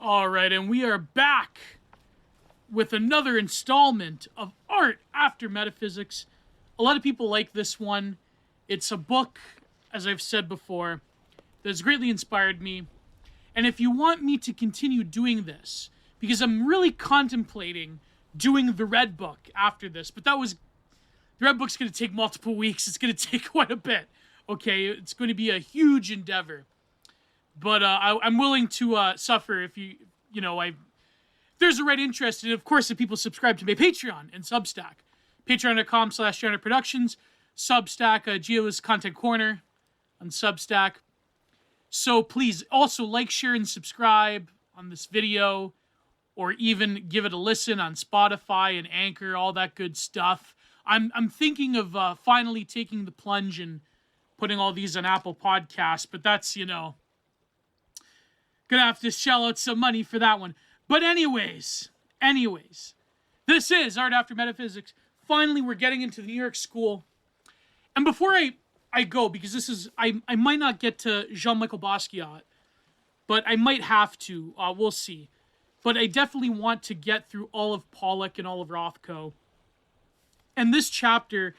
All right, and we are back with another installment of Art After Metaphysics. A lot of people like this one. It's a book, as I've said before, that has greatly inspired me. And if you want me to continue doing this, because I'm really contemplating doing the Red Book after this, but the Red Book's going to take multiple weeks. It's going to take quite a bit. Okay, it's going to be a huge endeavor. But I'm willing to suffer if there's a right interest. And of course, if people subscribe to my Patreon and Substack, patreon.com/Giantart Productions, Substack, Gio's Content Corner on Substack. So please also like, share, and subscribe on this video, or even give it a listen on Spotify and Anchor, all that good stuff. I'm thinking of finally taking the plunge and putting all these on Apple Podcasts, but that's, gonna have to shell out some money for that one. But anyways, this is Art After Metaphysics. Finally, we're getting into the New York School. And before I go, because this is, I might not get to Jean-Michael Basquiat, but I might have to, we'll see. But I definitely want to get through all of Pollock and all of Rothko. And this chapter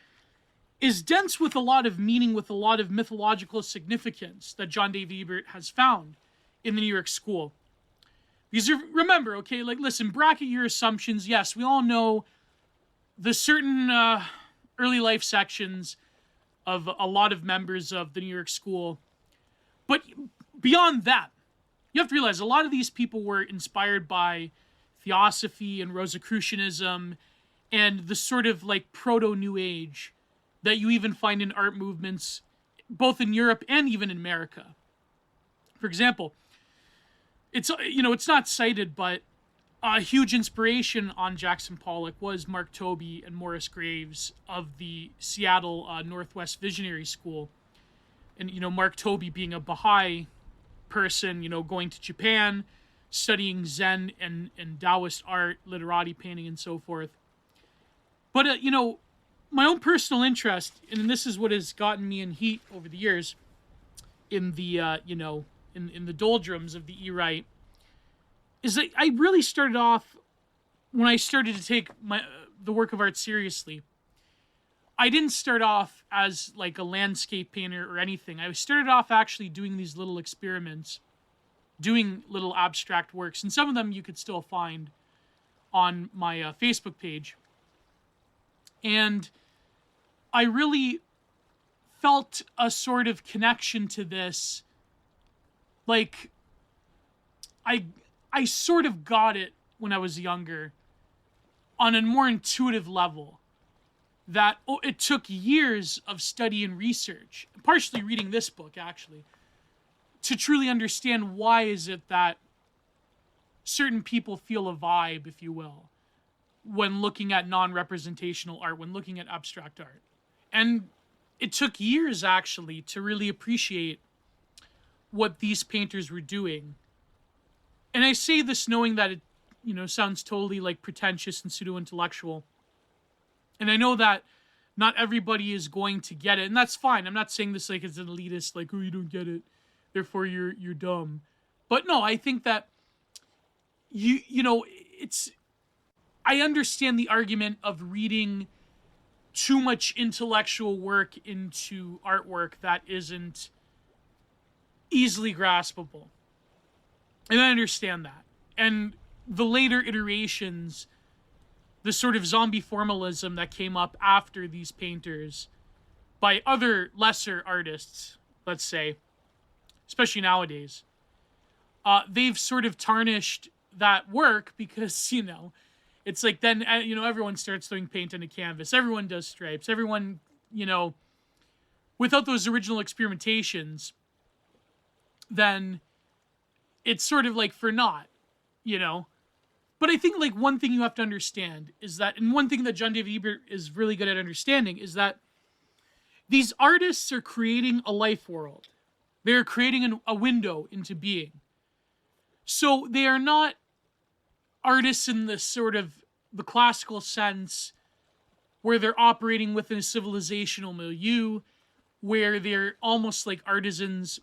is dense with a lot of meaning, with a lot of mythological significance that David Ebert has found in the New York School. Because remember, okay, listen, bracket your assumptions. Yes, we all know the certain early life sections of a lot of members of the New York School. But beyond that, you have to realize a lot of these people were inspired by Theosophy and Rosicrucianism and the sort of proto-New Age that you even find in art movements, both in Europe and even in America. For example, it's not cited, but a huge inspiration on Jackson Pollock was Mark Tobey and Morris Graves of the Seattle Northwest Visionary School. And, Mark Tobey being a Baha'i person, going to Japan, studying Zen and Taoist art, literati painting, and so forth. But, my own personal interest, and this is what has gotten me in heat over the years, in the, in the doldrums of the E-Right, is that I really started off, when I started to take the work of art seriously, I didn't start off as a landscape painter or anything. I started off actually doing these little experiments, doing little abstract works, and some of them you could still find on my Facebook page. And I really felt a sort of connection to this. I sort of got it when I was younger on a more intuitive level that it took years of study and research, partially reading this book actually, to truly understand why is it that certain people feel a vibe, if you will, when looking at non-representational art, when looking at abstract art. And it took years actually to really appreciate what these painters were doing. And I say this knowing that it, sounds totally pretentious and pseudo-intellectual. And I know that not everybody is going to get it, and that's fine. I'm not saying this as an elitist, oh, you don't get it, therefore you're dumb. But no, I think that I understand the argument of reading too much intellectual work into artwork that isn't easily graspable. And I understand that. And the later iterations, the sort of zombie formalism that came up after these painters by other lesser artists, let's say, especially nowadays, they've sort of tarnished that work because, it's then, everyone starts throwing paint on a canvas. Everyone does stripes. Everyone, without those original experimentations, then it's sort of for naught, But I think one thing you have to understand is that, and one thing that David Ebert is really good at understanding, is that these artists are creating a life world. They're creating a window into being. So they are not artists in the sort of the classical sense where they're operating within a civilizational milieu, where they're almost like artisans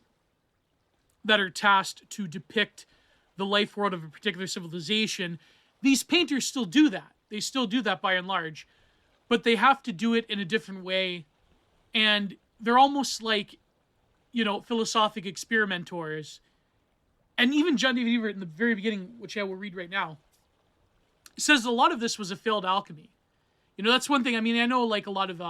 that are tasked to depict the life world of a particular civilization. These painters still do that. They still do that by and large, but they have to do it in a different way. And they're almost like, philosophic experimentors. And even John David Ebert in the very beginning, which I will read right now, says a lot of this was a failed alchemy. That's one thing. I mean, I know like a lot of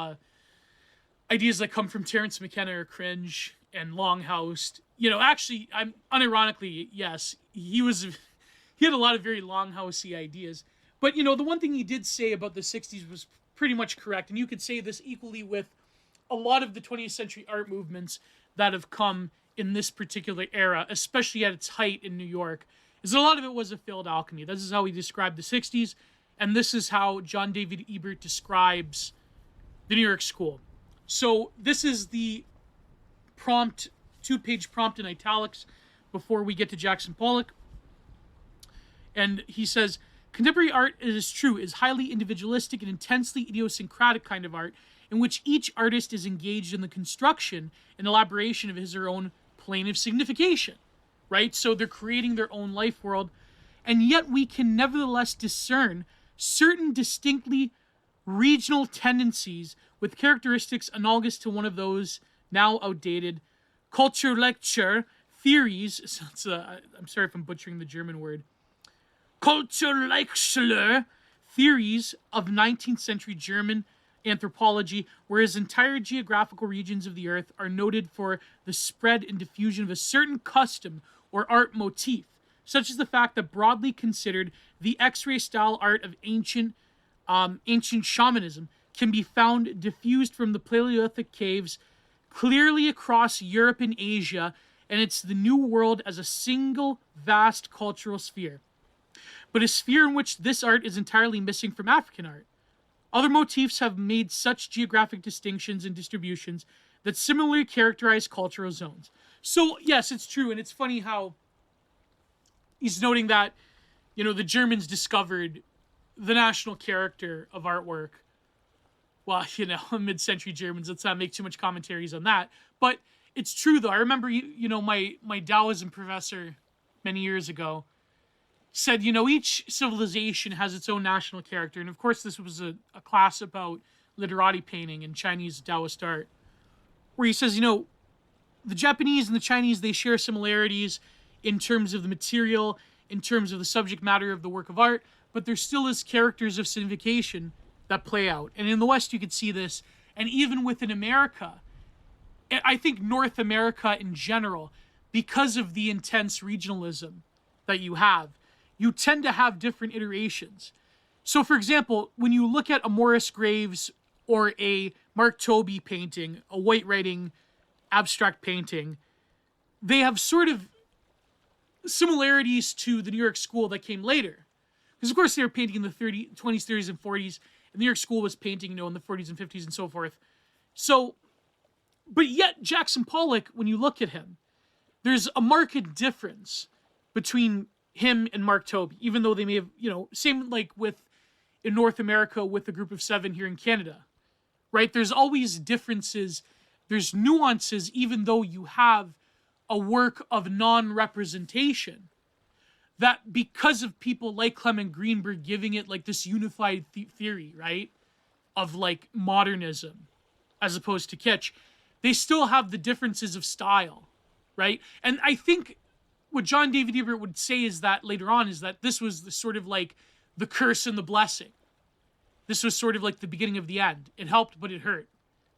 ideas that come from Terence McKenna are cringe and Longhouse. Actually, I'm unironically, yes, he had a lot of very Longhousey ideas. But, the one thing he did say about the 60s was pretty much correct. And you could say this equally with a lot of the 20th century art movements that have come in this particular era, especially at its height in New York, is that a lot of it was a failed alchemy. This is how he described the 60s, and this is how John David Ebert describes the New York School. So this is the prompt, 2-page prompt in italics before we get to Jackson Pollock. And he says, contemporary art, it is true, is highly individualistic and intensely idiosyncratic kind of art in which each artist is engaged in the construction and elaboration of his or her own plane of signification, right? So they're creating their own life world, and yet we can nevertheless discern certain distinctly regional tendencies with characteristics analogous to one of those now outdated Kulturlehre theories. I'm sorry if I'm butchering the German word. Kulturlehre theories of 19th century German anthropology, whereas entire geographical regions of the earth are noted for the spread and diffusion of a certain custom or art motif, such as the fact that broadly considered the X-ray style art of ancient shamanism can be found diffused from the Paleolithic caves clearly across Europe and Asia, and it's the New World as a single vast cultural sphere, but a sphere in which this art is entirely missing from African art. Other motifs have made such geographic distinctions and distributions that similarly characterize cultural zones. So, yes, it's true, and it's funny how he's noting that, the Germans discovered the national character of artwork. Well, mid-century Germans, let's not make too much commentaries on that. But it's true, though. I remember, my Taoism professor many years ago said, each civilization has its own national character. And of course, this was a class about literati painting and Chinese Taoist art, where he says, the Japanese and the Chinese, they share similarities in terms of the material, in terms of the subject matter of the work of art, but there still is characters of signification that play out. And in the West, you could see this. And even within America, I think North America in general, because of the intense regionalism that you have, you tend to have different iterations. So, for example, when you look at a Morris Graves or a Mark Tobey painting, a white writing abstract painting, they have sort of similarities to the New York School that came later. Because, of course, they were painting in the 20s, 30s, and 40s, and the New York School was painting, in the 40s and 50s and so forth. So, but yet, Jackson Pollock, when you look at him, there's a marked difference between him and Mark Tobey, even though they may have, same like with in North America with the Group of Seven here in Canada, right? There's always differences. There's nuances, even though you have a work of non-representation, that because of people like Clement Greenberg giving it like this unified theory, right, of like modernism as opposed to kitsch, they still have the differences of style, right? And I think what John David Ebert would say is that later on is that this was the sort of like the curse and the blessing. This was sort of like the beginning of the end. It helped, but it hurt.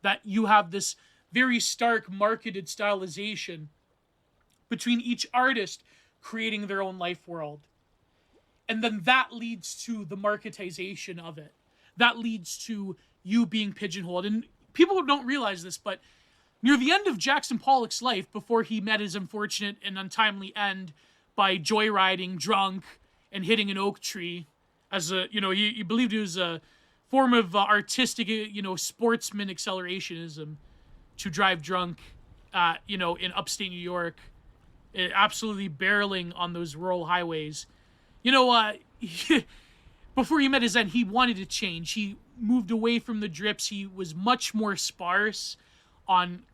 That you have this very stark marketed stylization between each artist creating their own life world. And then that leads to the marketization of it. That leads to you being pigeonholed. And people don't realize this, but near the end of Jackson Pollock's life, before he met his unfortunate and untimely end by joyriding drunk and hitting an oak tree as he believed it was a form of artistic, sportsman accelerationism to drive drunk, in upstate New York, absolutely barreling on those rural highways. Before he met his end, he wanted to change. He moved away from the drips. He was much more sparse on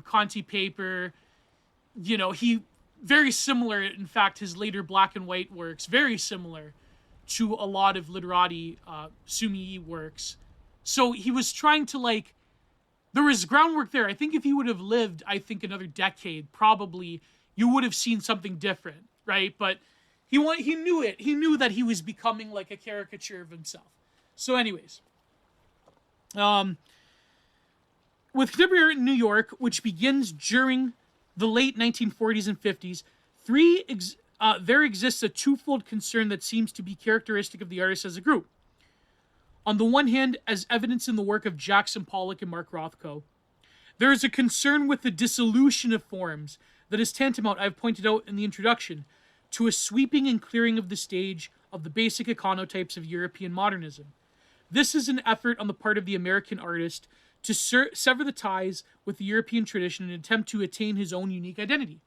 Conti paper. He very similar, in fact, his later black and white works, very similar to a lot of literati Sumi works. So he was trying to like, there was groundwork there. I think if he would have lived, I think another decade, probably you would have seen something different, right? But he knew it. He knew that he was becoming like a caricature of himself. So, anyways, with contemporary art in New York, which begins during the late 1940s and 50s, there exists a twofold concern that seems to be characteristic of the artists as a group. On the one hand, as evidence in the work of Jackson Pollock and Mark Rothko, there is a concern with the dissolution of forms that is tantamount, I've pointed out in the introduction, to a sweeping and clearing of the stage of the basic iconotypes of European modernism. This is an effort on the part of the American artist to sever the ties with the European tradition and attempt to attain his own unique identity.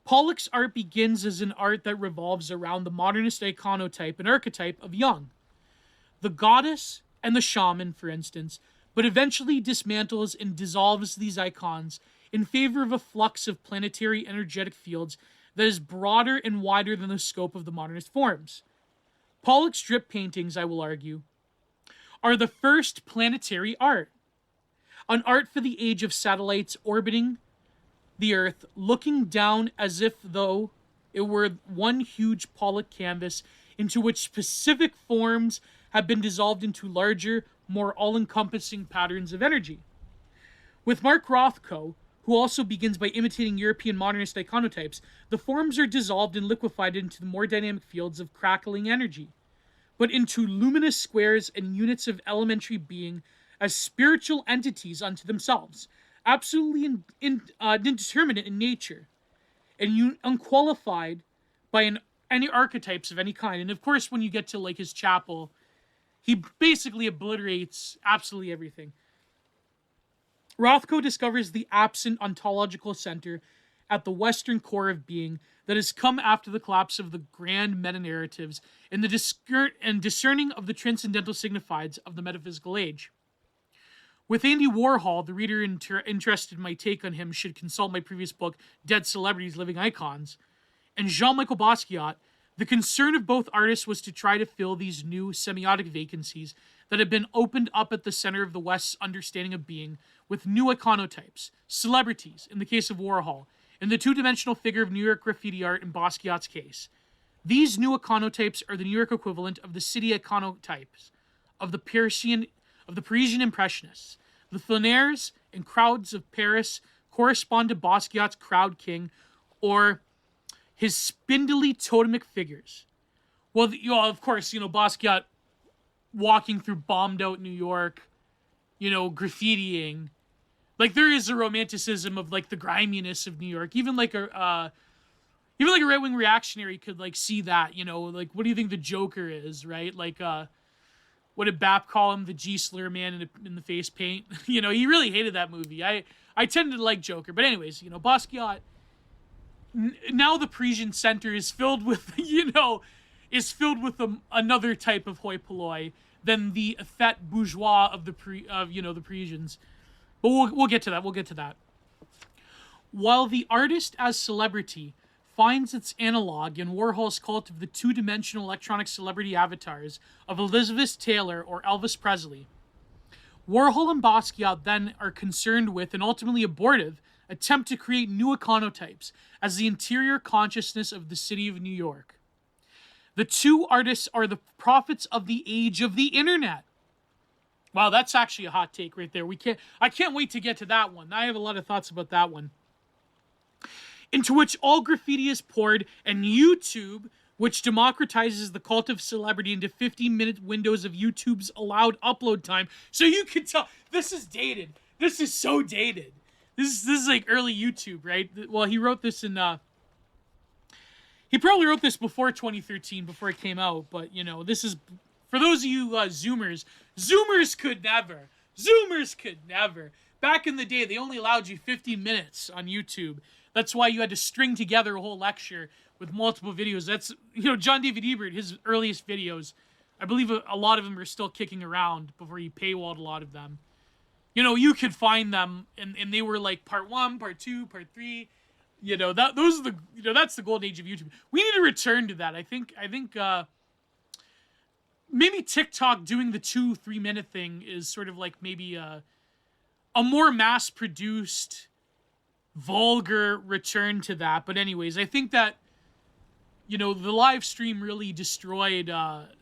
Pollock's art begins as an art that revolves around the modernist iconotype and archetype of Jung, the goddess and the shaman, for instance, but eventually dismantles and dissolves these icons in favor of a flux of planetary energetic fields that is broader and wider than the scope of the modernist forms. Pollock's drip paintings, I will argue, are the first planetary art, an art for the age of satellites orbiting the Earth, looking down as if though it were one huge Pollock canvas into which specific forms have been dissolved into larger, more all-encompassing patterns of energy. With Mark Rothko, who also begins by imitating European modernist iconotypes, the forms are dissolved and liquefied into the more dynamic fields of crackling energy, but into luminous squares and units of elementary being as spiritual entities unto themselves, absolutely indeterminate in nature, and unqualified by any archetypes of any kind. And of course, when you get to like his chapel, he basically obliterates absolutely everything. Rothko discovers the absent ontological center at the western core of being that has come after the collapse of the grand meta-narratives and the discerning of the transcendental signifieds of the metaphysical age. With Andy Warhol, the reader interested in my take on him should consult my previous book, Dead Celebrities, Living Icons, and Jean-Michael Basquiat, the concern of both artists was to try to fill these new semiotic vacancies that had been opened up at the center of the West's understanding of being with new iconotypes, celebrities, in the case of Warhol, and the two-dimensional figure of New York graffiti art in Basquiat's case. These new iconotypes are the New York equivalent of the city iconotypes of the Parisian Impressionists. The flaneurs and crowds of Paris correspond to Basquiat's crowd king, or his spindly totemic figures. Well, of course, Basquiat walking through bombed out New York, graffitiing. Like, there is a romanticism of like the griminess of New York. Even like a right-wing reactionary could like see that, like, what do you think the Joker is, right? Like, what did Bap call him? The G slur man in the face paint. He really hated that movie. I tended to like Joker, but anyways, Basquiat. Now the Parisian center is filled with, another type of hoi polloi than the effete bourgeois of the Parisians. But we'll get to that. We'll get to that. While the artist as celebrity finds its analog in Warhol's cult of the two-dimensional electronic celebrity avatars of Elizabeth Taylor or Elvis Presley, Warhol and Basquiat then are concerned with, and ultimately abortive, attempt to create new iconotypes as the interior consciousness of the city of New York. The two artists are the prophets of the age of the internet. Wow, that's actually a hot take right there. I can't wait to get to that one. I have a lot of thoughts about that one. Into which all graffiti is poured, and YouTube, which democratizes the cult of celebrity into 15-minute windows of YouTube's allowed upload time. So you can tell, this is dated. This is so dated. This is like early YouTube, right? Well, he wrote this in, he probably wrote this before 2013, before it came out, but, this is, for those of you Zoomers could never. Back in the day, they only allowed you 15 minutes on YouTube. That's why you had to string together a whole lecture with multiple videos. That's, John David Ebert, his earliest videos, I believe a lot of them are still kicking around before he paywalled a lot of them. You could find them, and they were like part 1, part 2, part 3. those are that's the golden age of YouTube. We need to return to that. I think maybe TikTok doing the 2-3 minute thing is sort of like maybe a more mass produced, vulgar return to that. But anyways, I think that the live stream really destroyed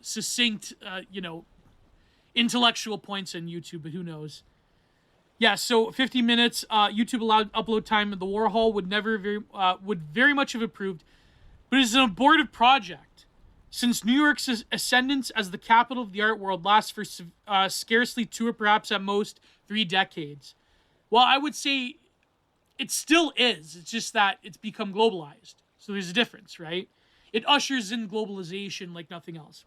succinct intellectual points on YouTube, but who knows. Yeah, so 50 minutes, YouTube allowed upload time. The Warhol would very much have approved, but it is an abortive project, since New York's ascendance as the capital of the art world lasts for scarcely 2 or perhaps at most 3 decades. Well, I would say it still is. It's just that it's become globalized. So there's a difference, right? It ushers in globalization like nothing else.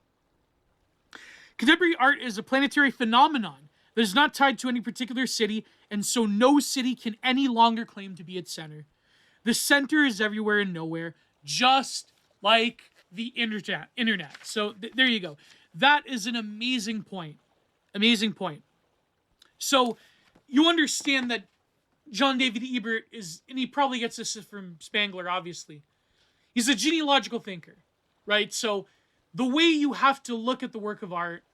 Contemporary art is a planetary phenomenon that is not tied to any particular city, and so no city can any longer claim to be its center. The center is everywhere and nowhere, just like the internet. So there you go. That is an amazing point. Amazing point. So you understand that John David Ebert is, and he probably gets this from Spengler, obviously. He's a genealogical thinker, right? So the way you have to look at the work of art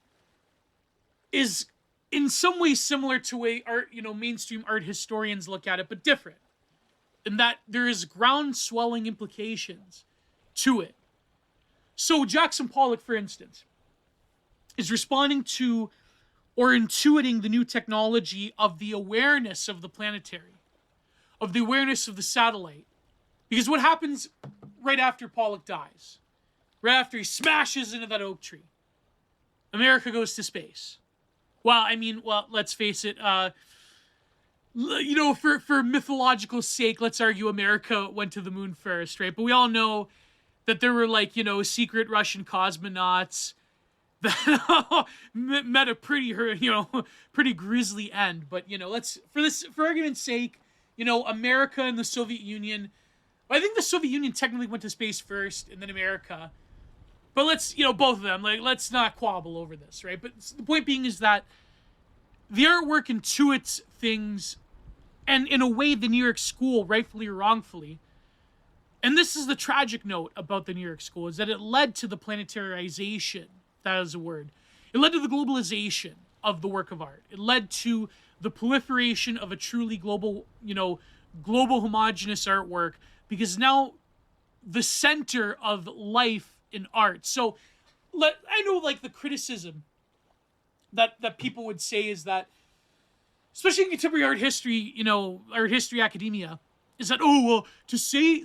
is in some ways similar to way art, mainstream art historians look at it, but different. In that there is ground-swelling implications to it. So Jackson Pollock, for instance, is responding to or intuiting the new technology of the awareness of the planetary, of the awareness of the satellite. Because what happens right after Pollock dies? Right after he smashes into that oak tree, America goes to space. Well, let's face it, for mythological sake, let's argue America went to the moon first, right? But we all know that there were secret Russian cosmonauts that met a pretty grisly end. But for argument's sake, America and the Soviet Union. I think the Soviet Union technically went to space first, and then America. But let's, both of them, let's not quabble over this, right? But the point being is that the artwork intuits things, and in a way, the New York School, rightfully or wrongfully, and this is the tragic note about the New York School, is that it led to the planetarization, that is a word. It led to the globalization of the work of art. It led to the proliferation of a truly global homogeneous artwork, because now the center of life in art. So I know the criticism that people would say is that, especially in contemporary art history, art history academia, is that, to say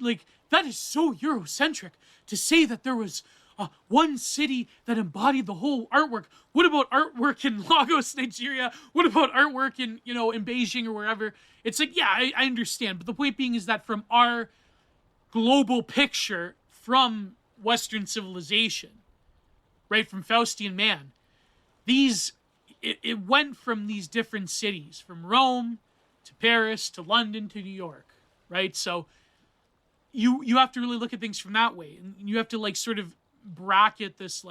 that is so Eurocentric to say that there was one city that embodied the whole artwork. What about artwork in Lagos, Nigeria? What about artwork in Beijing or wherever? It's I understand, but the point being is that from our global picture from Western civilization, right, from Faustian man, it went from these different cities, from Rome to Paris to London to New York, right? So you have to really look at things from that way, and you have to sort of bracket this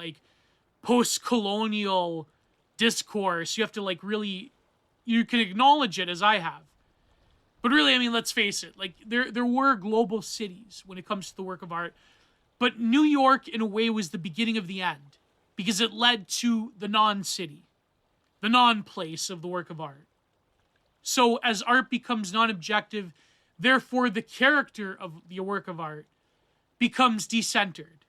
post-colonial discourse. You have to really, you can acknowledge it as I have, but really, let's face it, there were global cities when it comes to the work of art. But New York, in a way, was the beginning of the end, because it led to the non-city, the non-place of the work of art. So as art becomes non-objective, therefore the character of the work of art becomes decentered.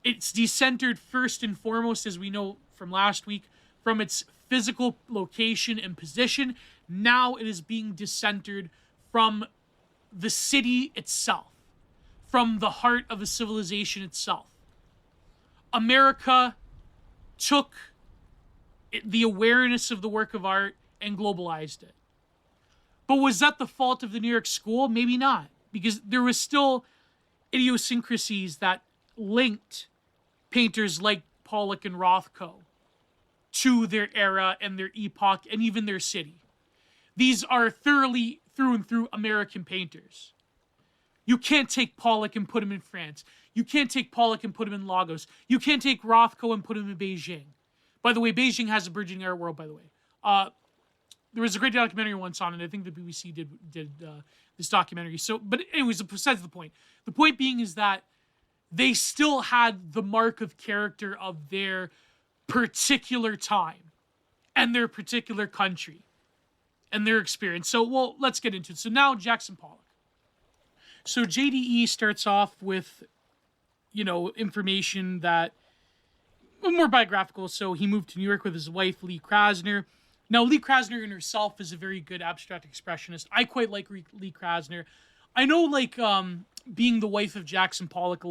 It's decentered first and foremost, as we know from last week, from its physical location and position. Now it is being decentered from the city itself, from the heart of a civilization itself. America took the awareness of the work of art and globalized it. But was that the fault of the New York School? Maybe not, because there was still idiosyncrasies that linked painters like Pollock and Rothko to their era and their epoch and even their city. These are thoroughly through and through American painters. You can't take Pollock and put him in France. You can't take Pollock and put him in Lagos. You can't take Rothko and put him in Beijing. By the way, Beijing has a burgeoning art world, by the way. There was a great documentary once on it. I think the BBC did this documentary. So, but anyways, besides the point. The point being is that they still had the mark of character of their particular time and their particular country and their experience. So, well, let's get into it. So now Jackson Pollock. So JDE starts off with, information that more biographical. So he moved to New York with his wife, Lee Krasner. Now, Lee Krasner in herself is a very good abstract expressionist. I quite like Lee Krasner. I know, being the wife of Jackson Pollock,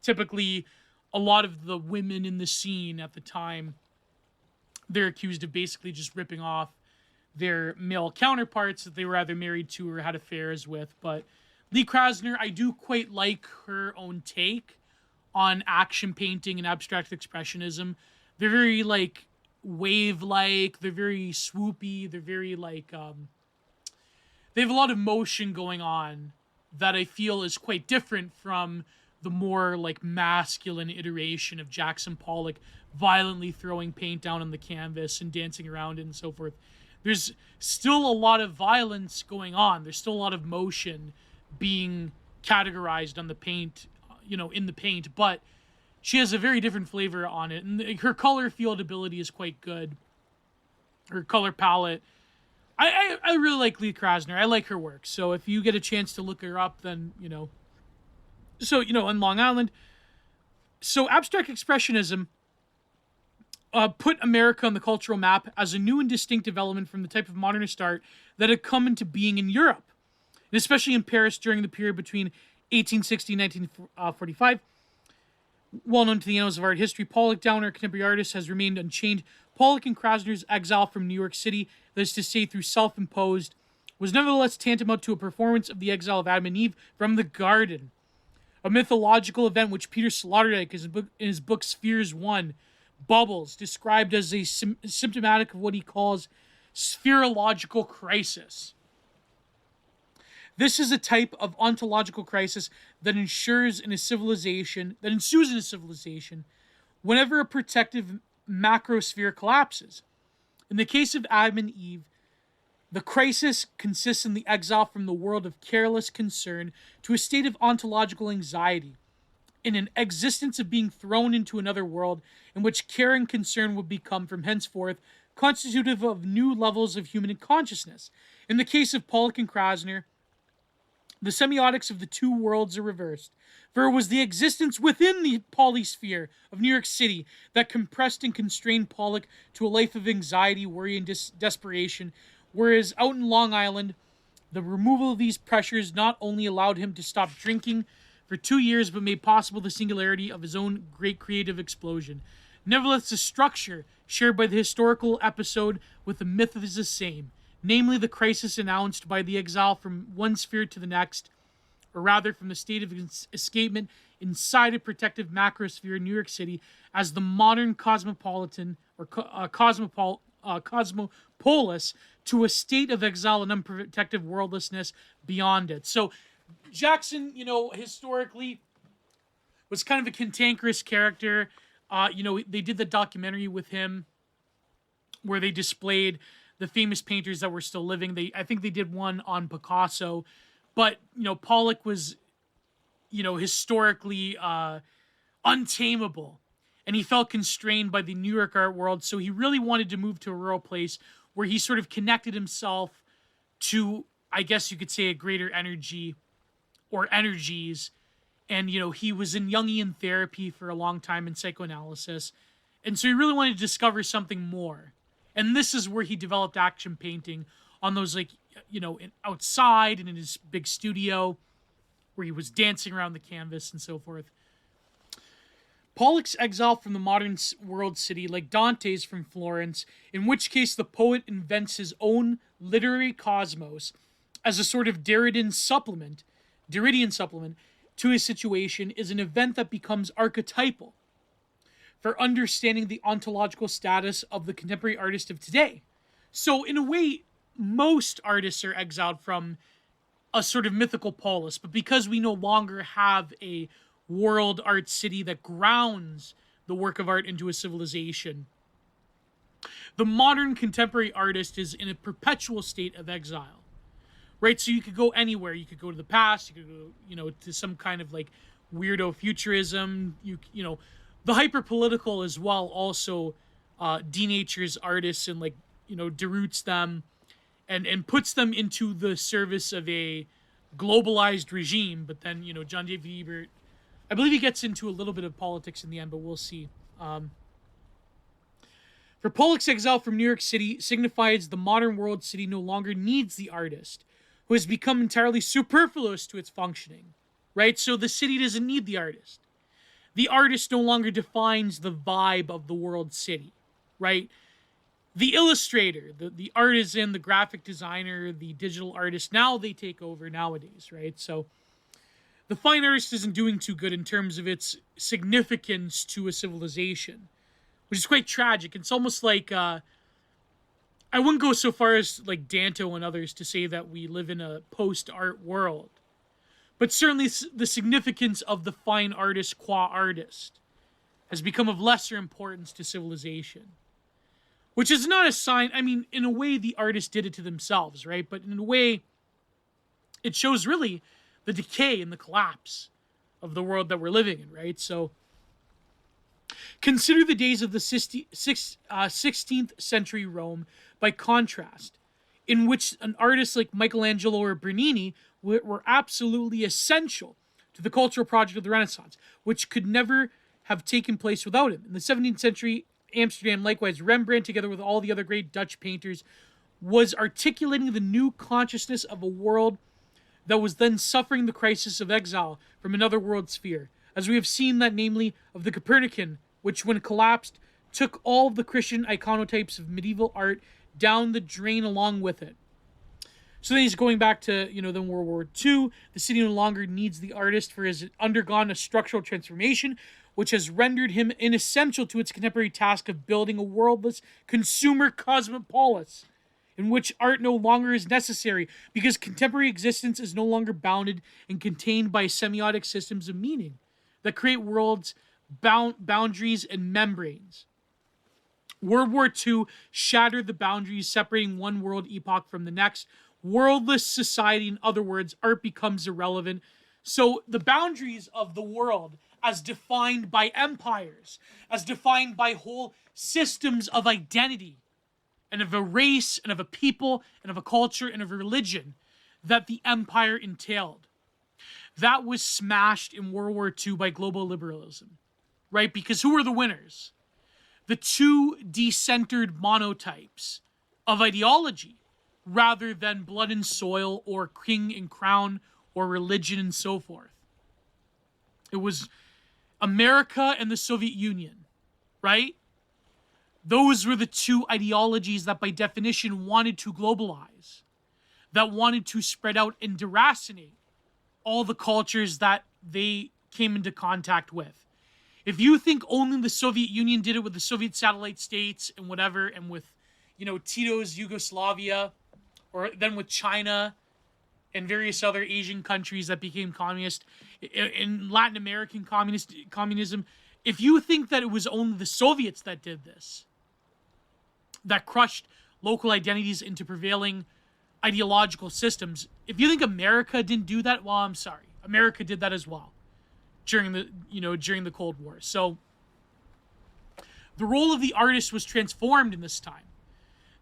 typically a lot of the women in the scene at the time, they're accused of basically just ripping off their male counterparts that they were either married to or had affairs with. But Lee Krasner, I do quite like her own take on action painting and abstract expressionism. They're very, wave-like, they're very swoopy, they're very, they have a lot of motion going on that I feel is quite different from the more, masculine iteration of Jackson Pollock violently throwing paint down on the canvas and dancing around it and so forth. There's still a lot of violence going on. There's still a lot of motion being categorized on the paint, in the paint, but she has a very different flavor on it, and her color field ability is quite good. Her color palette. I really like Lee Krasner. I like her work. So if you get a chance to look her up, then, So, in Long Island. So abstract expressionism put America on the cultural map as a new and distinct development from the type of modernist art that had come into being in Europe, and especially in Paris during the period between 1860 and 1945. Well known to the annals of art history, Pollock, Downer, contemporary artist, has remained unchanged. Pollock and Krasner's exile from New York City, that is to say through self-imposed, was nevertheless tantamount to a performance of the exile of Adam and Eve from the garden, a mythological event which Peter Sloterdijk, in his book Spheres 1, Bubbles, described as a symptomatic of what he calls spherological crisis. This is a type of ontological crisis that ensues in a civilization whenever a protective macrosphere collapses. In the case of Adam and Eve, the crisis consists in the exile from the world of careless concern to a state of ontological anxiety, in an existence of being thrown into another world in which care and concern would become from henceforth constitutive of new levels of human consciousness. In the case of Pollock and Krasner, the semiotics of the two worlds are reversed, for it was the existence within the polysphere of New York City that compressed and constrained Pollock to a life of anxiety, worry, and desperation, whereas out in Long Island, the removal of these pressures not only allowed him to stop drinking for 2 years, but made possible the singularity of his own great creative explosion. Nevertheless, the structure shared by the historical episode with the myth is the same, namely the crisis announced by the exile from one sphere to the next, or rather from the state of escapement inside a protective macrosphere in New York City as the modern cosmopolitan, or cosmopolis, to a state of exile and unprotective worldlessness beyond it. So Jackson, historically was kind of a cantankerous character. They did the documentary with him where they displayed the famous painters that were still living. I think they did one on Picasso, but, Pollock was, historically untamable, and he felt constrained by the New York art world, so he really wanted to move to a rural place where he sort of connected himself to, I guess you could say, a greater energy or energies. And, he was in Jungian therapy for a long time in psychoanalysis. And so he really wanted to discover something more. And this is where he developed action painting on those, outside and in his big studio where he was dancing around the canvas and so forth. Pollock's exile from the modern world city, like Dante's from Florence, in which case the poet invents his own literary cosmos as a sort of Derridian supplement to his situation, is an event that becomes archetypal for understanding the ontological status of the contemporary artist of today. So in a way, most artists are exiled from a sort of mythical polis, but because we no longer have a world art city that grounds the work of art into a civilization, the modern contemporary artist is in a perpetual state of exile. right? So you could go anywhere. You could go to the past. You could go, to some kind of like weirdo futurism. The hyper political as well also denatures artists and like deroots them and puts them into the service of a globalized regime. But then John David Ebert, I believe he gets into a little bit of politics in the end, but we'll see. For Pollock's exile from New York City signifies the modern world city no longer needs the artist, who has become entirely superfluous to its functioning, right? So the city doesn't need the artist. The artist no longer defines the vibe of the world city, right? The illustrator, the artisan, the graphic designer, the digital artist, now they take over nowadays, right? So the fine artist isn't doing too good in terms of its significance to a civilization, which is quite tragic. It's almost like, I wouldn't go so far as like Danto and others to say that we live in a post-art world, but certainly the significance of the fine artist qua artist has become of lesser importance to civilization, which is not a sign. I mean, in a way, the artists did it to themselves, right? But in a way, it shows really the decay and the collapse of the world that we're living in, right? So consider the days of the 16th century Rome by contrast, in which an artist like Michelangelo or Bernini were absolutely essential to the cultural project of the Renaissance, which could never have taken place without him. In the 17th century Amsterdam, likewise, Rembrandt, together with all the other great Dutch painters, was articulating the new consciousness of a world that was then suffering the crisis of exile from another world sphere, as we have seen that, namely, of the Copernican, which, when collapsed, took all of the Christian iconotypes of medieval art down the drain along with it. So then he's going back to, then World War II. The city no longer needs the artist, for it has undergone a structural transformation, which has rendered him inessential to its contemporary task of building a worldless consumer cosmopolis, in which art no longer is necessary, because contemporary existence is no longer bounded and contained by semiotic systems of meaning that create worlds, boundaries, and membranes. World War II shattered the boundaries separating one world epoch from the next. Worldless society, in other words, art becomes irrelevant. So the boundaries of the world, as defined by empires, as defined by whole systems of identity, and of a race, and of a people, and of a culture, and of a religion that the empire entailed, that was smashed in World War II by global liberalism, right? Because who were the winners? The two decentered monotypes of ideology, rather than blood and soil, or king and crown, or religion and so forth. It was America and the Soviet Union, right? Those were the two ideologies that by definition wanted to globalize, that wanted to spread out and deracinate all the cultures that they came into contact with. If you think only the Soviet Union did it with the Soviet satellite states and whatever, and with, Tito's Yugoslavia, or then with China and various other Asian countries that became communist, in Latin American communism, if you think that it was only the Soviets that did this, that crushed local identities into prevailing ideological systems, if you think America didn't do that, well, I'm sorry. America did that as well during the Cold War. So the role of the artist was transformed in this time.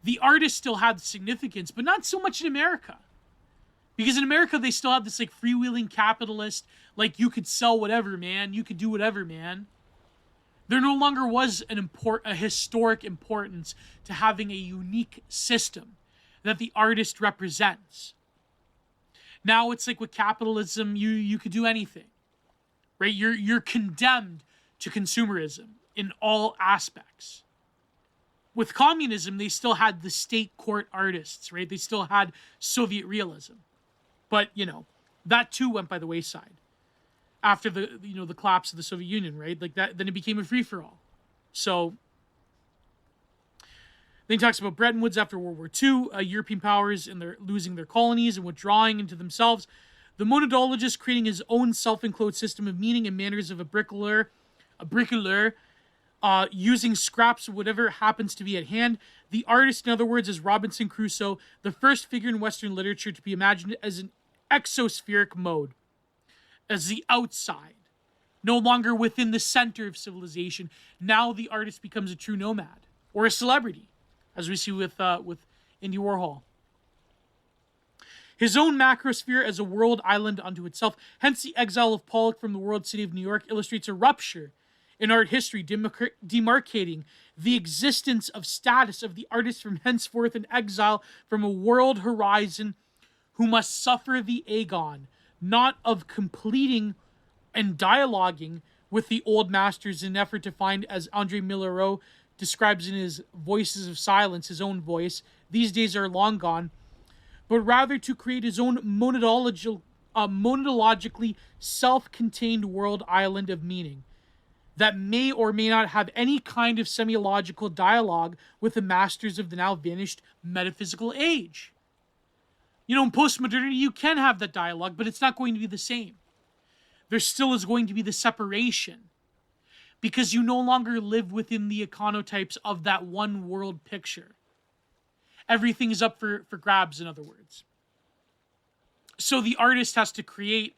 The artist still had significance, but not so much in America. Because in America, they still have this like freewheeling capitalist, like you could sell whatever, man. You could do whatever, man. There no longer was a historic importance to having a unique system that the artist represents. Now it's like with capitalism, you could do anything, right? You're condemned to consumerism in all aspects. With communism, they still had the state court artists, right? They still had Soviet realism. But, that too went by the wayside after the collapse of the Soviet Union, right? Like that, then it became a free-for-all. So then he talks about Bretton Woods after World War II, European powers and they're losing their colonies and withdrawing into themselves. The monadologist creating his own self-enclosed system of meaning and manners of a bricoleur, using scraps of whatever happens to be at hand. The artist, in other words, is Robinson Crusoe, the first figure in Western literature to be imagined as an exospheric mode, as the outside, no longer within the center of civilization. Now the artist becomes a true nomad, or a celebrity, as we see with Andy Warhol. His own macrosphere as a world island unto itself. Hence the exile of Pollock from the world city of New York illustrates a rupture in art history, demarcating the existence of status of the artist from henceforth in exile from a world horizon who must suffer the agon, not of completing and dialoguing with the old masters in an effort to find, as Andre Malraux describes in his Voices of Silence, his own voice, these days are long gone, but rather to create his own monadologically self-contained world island of meaning that may or may not have any kind of semiological dialogue with the masters of the now vanished metaphysical age. You know, in postmodernity, you can have that dialogue, but it's not going to be the same. There still is going to be the separation, because you no longer live within the iconotypes of that one world picture. Everything is up for grabs, in other words. So the artist has to create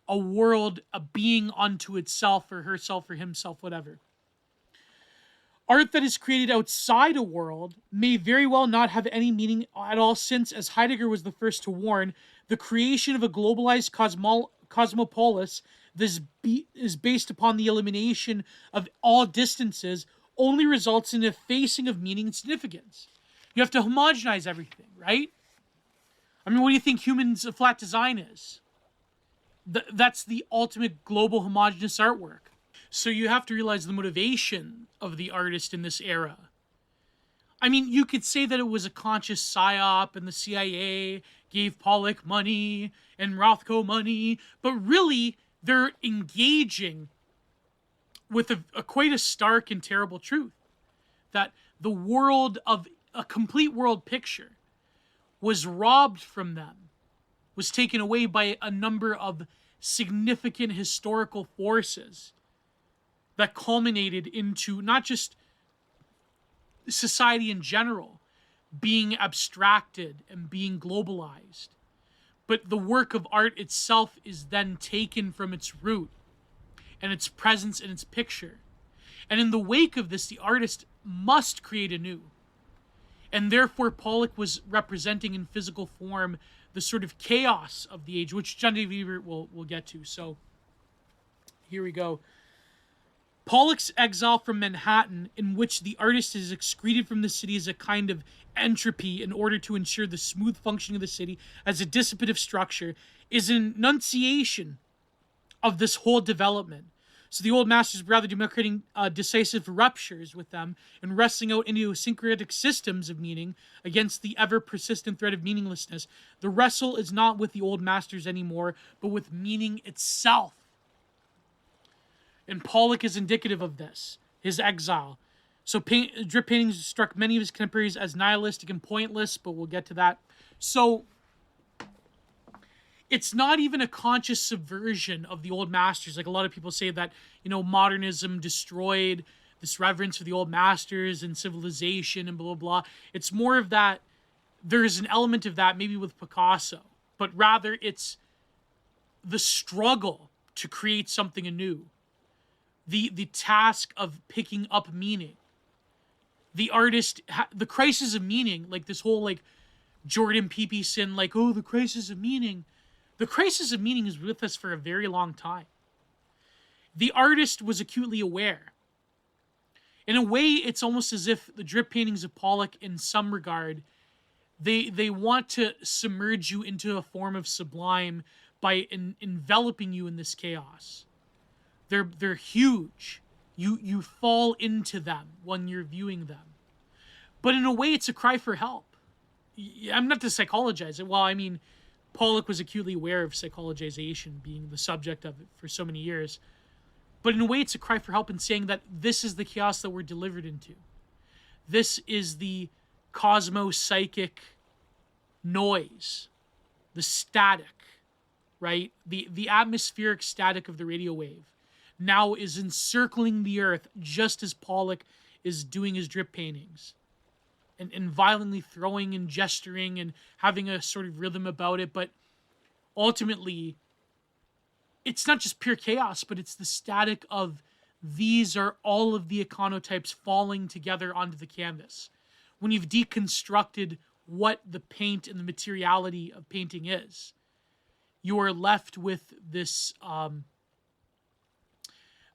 a world, a being unto itself, or herself, or himself, whatever. Art that is created outside a world may very well not have any meaning at all, since, as Heidegger was the first to warn, the creation of a globalized cosmopolis that is based upon the elimination of all distances only results in effacing of meaning and significance. You have to homogenize everything, right? I mean, what do you think humans' flat design is? That's the ultimate global homogeneous artwork. So you have to realize the motivation of the artist in this era. I mean, you could say that it was a conscious psyop and the CIA gave Pollock money and Rothko money, but really they're engaging with a quite a stark and terrible truth, that the world of a complete world picture was robbed from them, was taken away by a number of significant historical forces that culminated into not just society in general being abstracted and being globalized, but the work of art itself is then taken from its root and its presence in its picture. And in the wake of this, the artist must create anew. And therefore, Pollock was representing in physical form the sort of chaos of the age, which John David Ebert will get to. So here we go. Pollock's exile from Manhattan, in which the artist is excreted from the city as a kind of entropy in order to ensure the smooth functioning of the city as a dissipative structure, is an enunciation of this whole development. So the old masters were rather demarcating decisive ruptures with them and wrestling out idiosyncratic systems of meaning against the ever-persistent threat of meaninglessness. The wrestle is not with the old masters anymore, but with meaning itself. And Pollock is indicative of this, his exile. So drip paintings struck many of his contemporaries as nihilistic and pointless, but we'll get to that. So it's not even a conscious subversion of the old masters. Like a lot of people say that, you know, modernism destroyed this reverence for the old masters and civilization and blah, blah, blah. It's more of that, there's an element of that maybe with Picasso, but rather it's the struggle to create something anew. The task of picking up meaning. The artist, the crisis of meaning, like this whole like Jordan Peterson, like, oh, the crisis of meaning. The crisis of meaning is with us for a very long time. The artist was acutely aware. In a way, it's almost as if the drip paintings of Pollock, in some regard, they want to submerge you into a form of sublime by enveloping you in this chaos. They're huge. You fall into them when you're viewing them. But in a way, it's a cry for help. I'm not to psychologize it. Well, I mean, Pollock was acutely aware of psychologization being the subject of it for so many years. But in a way, it's a cry for help in saying that this is the chaos that we're delivered into. This is the cosmo-psychic noise, the static, right? The atmospheric static of the radio wave. now is encircling the earth just as Pollock is doing his drip paintings. And violently throwing and gesturing and having a sort of rhythm about it. But ultimately, it's not just pure chaos, but it's the static of these are all of the iconotypes falling together onto the canvas. When you've deconstructed what the paint and the materiality of painting is, you are left with this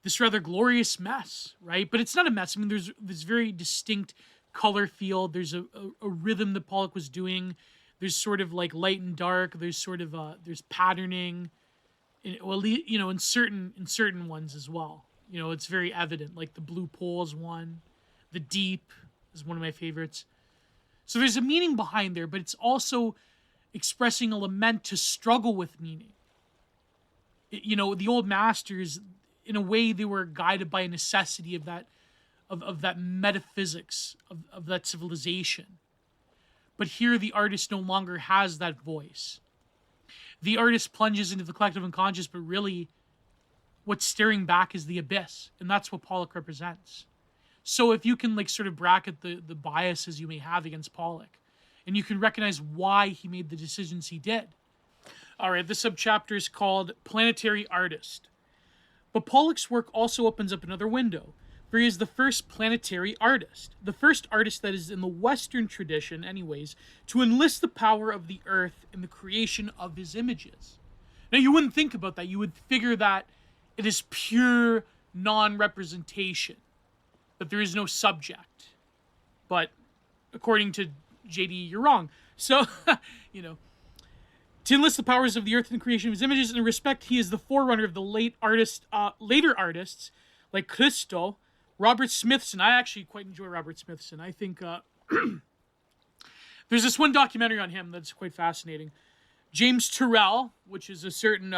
this rather glorious mess, right? But it's not a mess. I mean, there's this very distinct color field. There's a rhythm that Pollock was doing. There's sort of like light and dark. There's sort of there's patterning, in certain ones as well. It's very evident. Like the Blue Poles one, the Deep is one of my favorites. So there's a meaning behind there, but it's also expressing a lament to struggle with meaning. The old masters, in a way, they were guided by a necessity of that. Of that metaphysics, of that civilization. But here the artist no longer has that voice. The artist plunges into the collective unconscious, but really what's staring back is the abyss. And that's what Pollock represents. So if you can sort of bracket the biases you may have against Pollock, and you can recognize why he made the decisions he did. All right, this subchapter is called Planetary Artist. But Pollock's work also opens up another window, for he is the first planetary artist. The first artist that is in the Western tradition, anyways, to enlist the power of the earth in the creation of his images. Now, you wouldn't think about that. You would figure that it is pure non-representation, that there is no subject. But according to JD, you're wrong. So, to enlist the powers of the earth in the creation of his images, in respect, he is the forerunner of the later artists like Christo, Robert Smithson. I actually quite enjoy Robert Smithson. I think there's this one documentary on him that's quite fascinating. James Turrell, which is a certain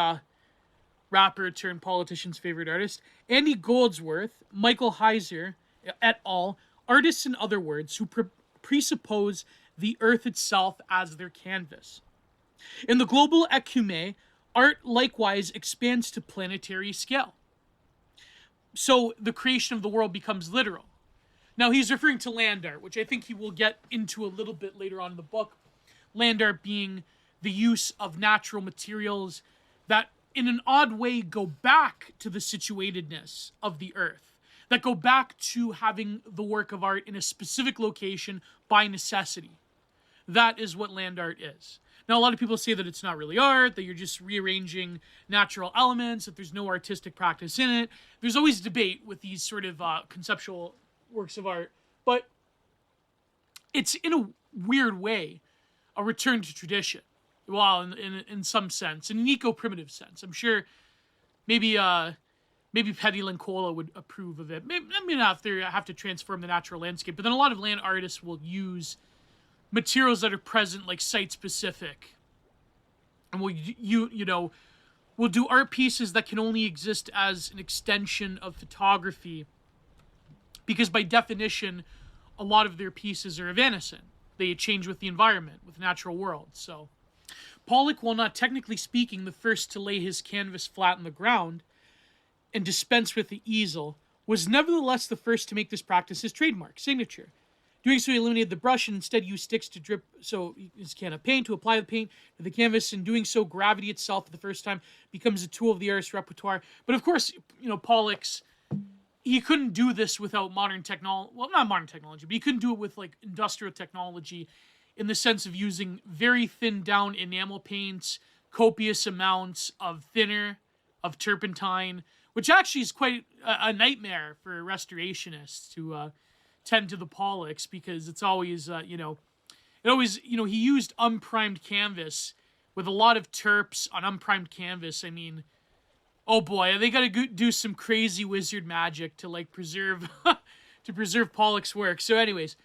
rapper turned politician's favorite artist. Andy Goldsworth, Michael Heiser, et al. Artists, in other words, who presuppose the earth itself as their canvas. In the global ecume, art likewise expands to planetary scale. So the creation of the world becomes literal. Now he's referring to land art, which I think he will get into a little bit later on in the book. Land art being the use of natural materials that in an odd way go back to the situatedness of the earth, that go back to having the work of art in a specific location by necessity. That is what land art is. Now, a lot of people say that it's not really art, that you're just rearranging natural elements, that there's no artistic practice in it. There's always debate with these sort of conceptual works of art, but it's, in a weird way, a return to tradition. Well, in some sense, in an eco-primitive sense. I'm sure maybe Petty Linkola would approve of it. Maybe not if they have to transform the natural landscape, but then a lot of land artists will use materials that are present, like site-specific, and will do art pieces that can only exist as an extension of photography, because by definition, a lot of their pieces are evanescent. They change with the environment, with the natural world. So, Pollock, while not technically speaking the first to lay his canvas flat on the ground and dispense with the easel, was nevertheless the first to make this practice his trademark, signature. Doing so, he eliminated the brush and instead used sticks to drip his can of paint to apply the paint to the canvas. In doing so, gravity itself, for the first time, becomes a tool of the artist's repertoire. But of course, he couldn't do this without modern technology. Well, not modern technology, but he couldn't do it with industrial technology, in the sense of using very thin down enamel paints, copious amounts of thinner, of turpentine, which actually is quite a nightmare for restorationists to tend to the Pollocks, because it's always, he used unprimed canvas with a lot of terps on unprimed canvas. I mean, oh boy, they got to do some crazy wizard magic to preserve Pollock's work. So anyways,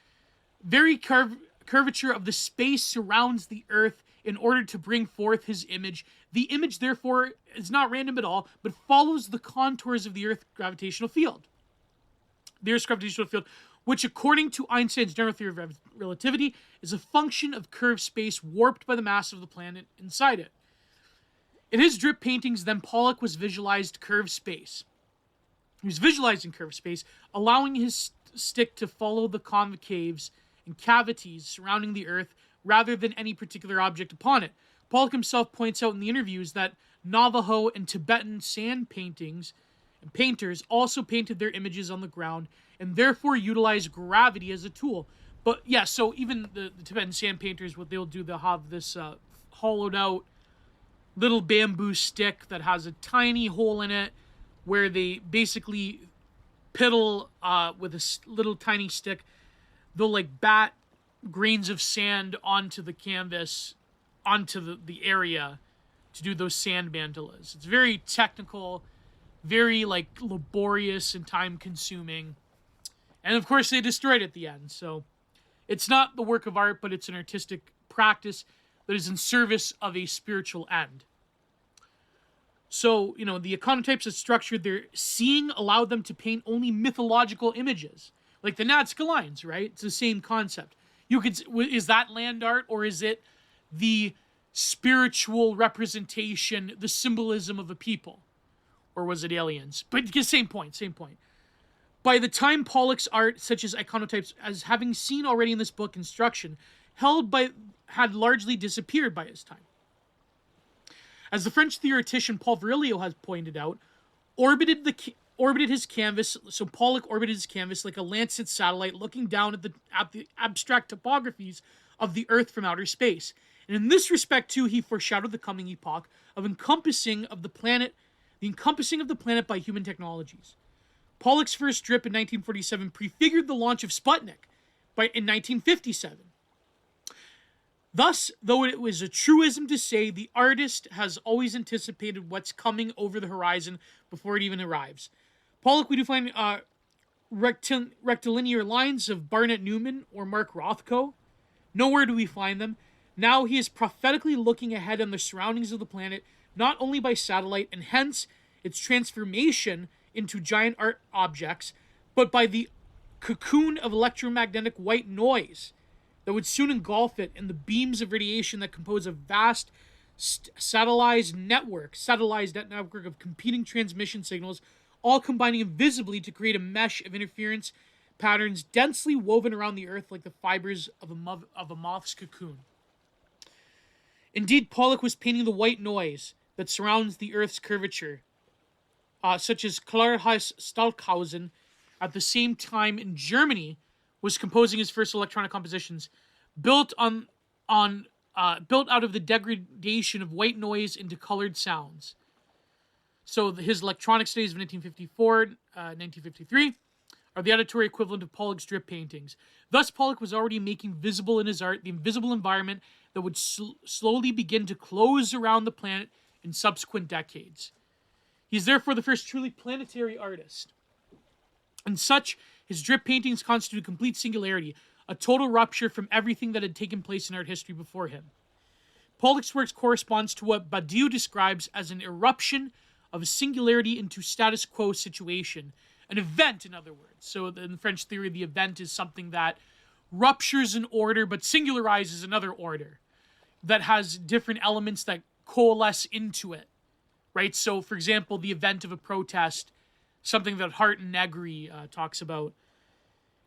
very curvature of the space surrounds the earth in order to bring forth his image. The image, therefore, is not random at all, but follows the contours of the Earth's gravitational field. The Earth's gravitational field, which, according to Einstein's general theory of relativity, is a function of curved space warped by the mass of the planet inside it. In his drip paintings, then, Pollock was visualized curved space. He was visualizing curved space, allowing his stick to follow the concaves and cavities surrounding the Earth rather than any particular object upon it. Pollock himself points out in the interviews that Navajo and Tibetan sand paintings and painters also painted their images on the ground and therefore utilized gravity as a tool. But yeah, so even the Tibetan sand painters, what they'll do, they'll have this hollowed out little bamboo stick that has a tiny hole in it where they basically piddle with a little tiny stick. They'll like bat grains of sand onto the canvas, onto the area to do those sand mandalas. It's very technical, very like laborious and time consuming. And of course they destroyed it at the end. So it's not the work of art, but it's an artistic practice that is in service of a spiritual end. So, the iconotypes that structured their seeing allowed them to paint only mythological images, like the Nazca lines, right? It's the same concept. Is that land art, or is it the spiritual representation, the symbolism of a people? Or was it aliens? But same point. By the time Pollock's art, such as iconotypes, as having seen already in this book, Instruction, had largely disappeared by his time. As the French theoretician Paul Virilio has pointed out, orbited his canvas. So Pollock orbited his canvas like a Lancet satellite, looking down at the abstract topographies of the Earth from outer space. And in this respect, too, he foreshadowed the coming epoch of the encompassing of the planet by human technologies. Pollock's first strip in 1947 prefigured the launch of Sputnik in 1957. Thus, though it was a truism to say the artist has always anticipated what's coming over the horizon before it even arrives. Pollock, we do find rectilinear lines of Barnett Newman or Mark Rothko. Nowhere do we find them. Now he is prophetically looking ahead on the surroundings of the planet, not only by satellite, and hence its transformation into giant art objects, but by the cocoon of electromagnetic white noise that would soon engulf it and the beams of radiation that compose a vast satellized network of competing transmission signals, all combining invisibly to create a mesh of interference patterns densely woven around the Earth like the fibers of a moth's cocoon. Indeed, Pollock was painting the white noise that surrounds the Earth's curvature, such as Clarhaus Stockhausen, at the same time in Germany, was composing his first electronic compositions, built out of the degradation of white noise into colored sounds. So his electronic studies of 1953 are the auditory equivalent of Pollock's drip paintings. Thus, Pollock was already making visible in his art the invisible environment that would slowly begin to close around the planet in subsequent decades. He is therefore the first truly planetary artist. And such, his drip paintings constitute a complete singularity, a total rupture from everything that had taken place in art history before him. Pollock's works corresponds to what Badiou describes as an eruption of a singularity into status quo situation, an event, in other words. So in French theory, the event is something that ruptures an order but singularizes another order that has different elements that coalesce into it, right? So, for example, the event of a protest, something that Hart and Negri talks about.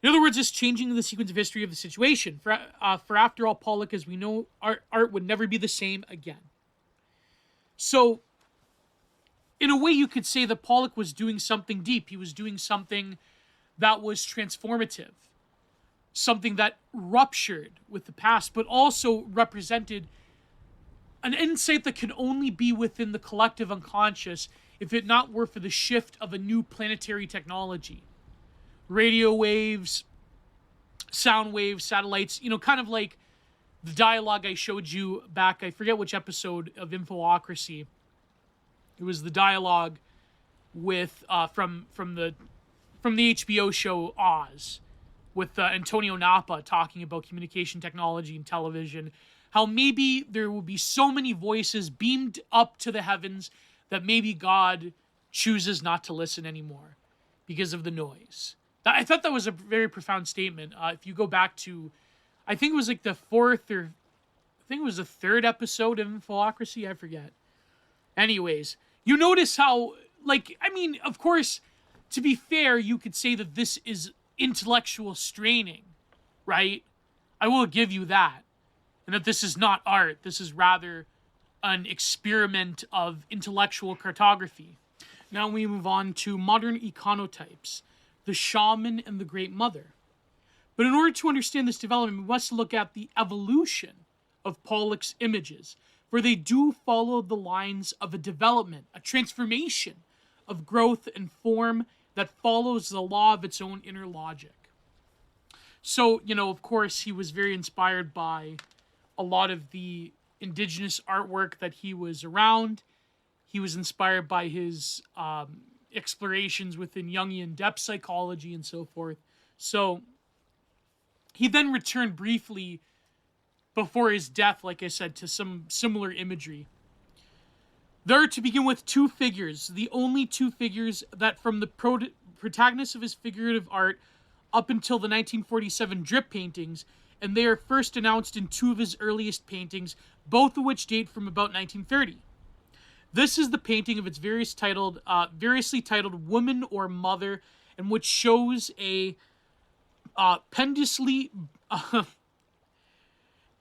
In other words, it's changing the sequence of history of the situation. For after all, Pollock, as we know, art would never be the same again. So, in a way, you could say that Pollock was doing something deep. He was doing something that was transformative, something that ruptured with the past, but also represented an insight that could only be within the collective unconscious if it not were for the shift of a new planetary technology. Radio waves, sound waves, satellites, kind of like the dialogue I showed you back, I forget which episode of Infocracy. It was the dialogue with from the HBO show Oz, with Antonio Napa talking about communication technology and television, how maybe there will be so many voices beamed up to the heavens that maybe God chooses not to listen anymore because of the noise. I thought that was a very profound statement. If you go back to, I think it was like the third episode of Infocracy, I forget. Anyways, you notice how, of course, to be fair, you could say that this is intellectual straining, right? I will give you that. And that this is not art. This is rather an experiment of intellectual cartography. Now we move on to modern iconotypes, the shaman and the great mother. But in order to understand this development, we must look at the evolution of Pollock's images, for they do follow the lines of a development, a transformation of growth and form that follows the law of its own inner logic. So, of course, he was very inspired by a lot of the indigenous artwork that he was around. He was inspired by his explorations within Jungian depth psychology and so forth. So he then returned briefly before his death, like I said, to some similar imagery. There are, to begin with, two figures, the only two figures that from the protagonists of his figurative art up until the 1947 drip paintings, and they are first announced in two of his earliest paintings, both of which date from about 1930. This is the painting of its variously titled Woman or Mother, and which shows a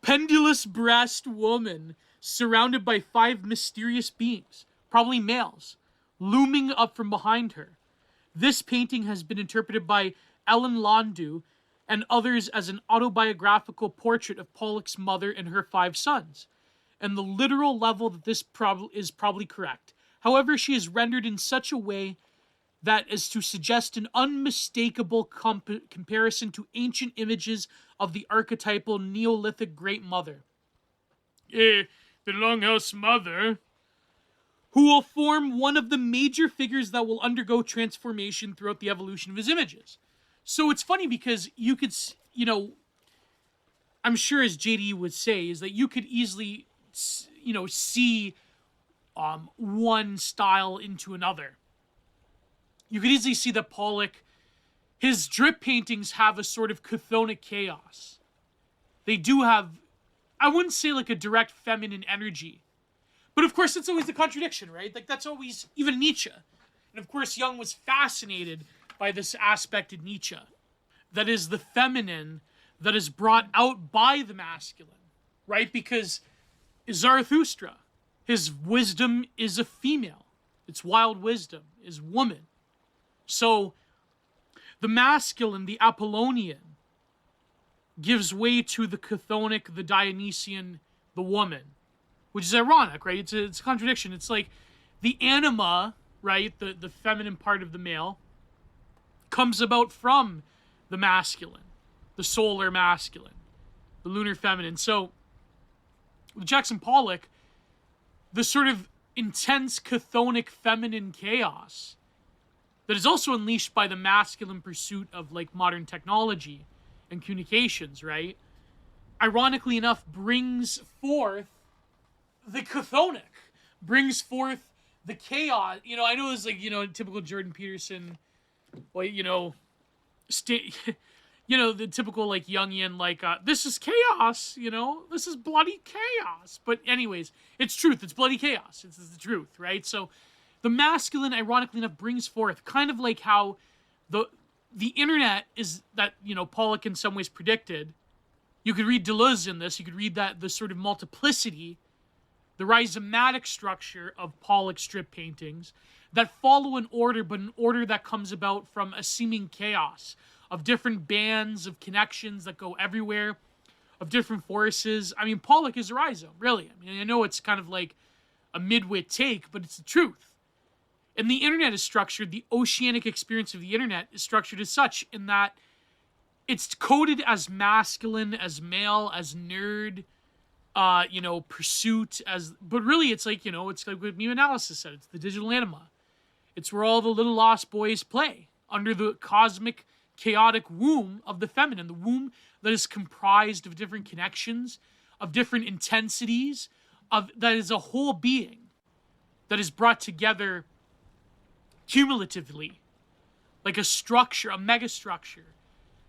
pendulous breast woman surrounded by 5 mysterious beings, probably males, looming up from behind her. This painting has been interpreted by Ellen Landau and others as an autobiographical portrait of Pollock's mother and her 5 sons, and the literal level that this is probably correct. However, she is rendered in such a way that as to suggest an unmistakable comparison to ancient images of the archetypal Neolithic Great Mother. The Longhouse Mother, who will form one of the major figures that will undergo transformation throughout the evolution of his images. So it's funny because you could, I'm sure as JD would say, is that you could easily, see one style into another. You could easily see that Pollock, his drip paintings have a sort of chthonic chaos. They do have, I wouldn't say like a direct feminine energy, but of course it's always the contradiction, right? Like that's always, even Nietzsche. And of course Jung was fascinated by this aspect in Nietzsche. That is the feminine that is brought out by the masculine, right? Because Zarathustra, his wisdom is a female. Its wild wisdom is woman. So the masculine, the Apollonian, gives way to the chthonic, the Dionysian, the woman, which is ironic, right? It's a contradiction. It's like the anima, right, the feminine part of the male, comes about from the masculine, the solar masculine, the lunar feminine. So with Jackson Pollock, the sort of intense chthonic feminine chaos that is also unleashed by the masculine pursuit of like modern technology and communications, right? Ironically enough, brings forth the chthonic, brings forth the chaos. I know it's like, typical Jordan Peterson, well, the typical like Jungian, like, this is chaos, this is bloody chaos. But anyways, it's truth. It's bloody chaos. It's the truth, right? So the masculine, ironically enough, brings forth kind of like how the internet is that, Pollock in some ways predicted. You could read Deleuze in this. You could read that the sort of multiplicity, the rhizomatic structure of Pollock's strip paintings that follow an order, but an order that comes about from a seeming chaos of different bands of connections that go everywhere, of different forces. I mean, Pollock is a rhizome, really. I mean, I know it's kind of like a midwit take, but it's the truth. And the internet is structured, the oceanic experience of the internet is structured as such in that it's coded as masculine, as male, as nerd, pursuit, but really it's like, it's like what Meme Analysis said, it's the digital anima. It's where all the little lost boys play, under the cosmic, chaotic womb of the feminine, the womb that is comprised of different connections, of different intensities, that is a whole being that is brought together cumulatively, like a structure, a megastructure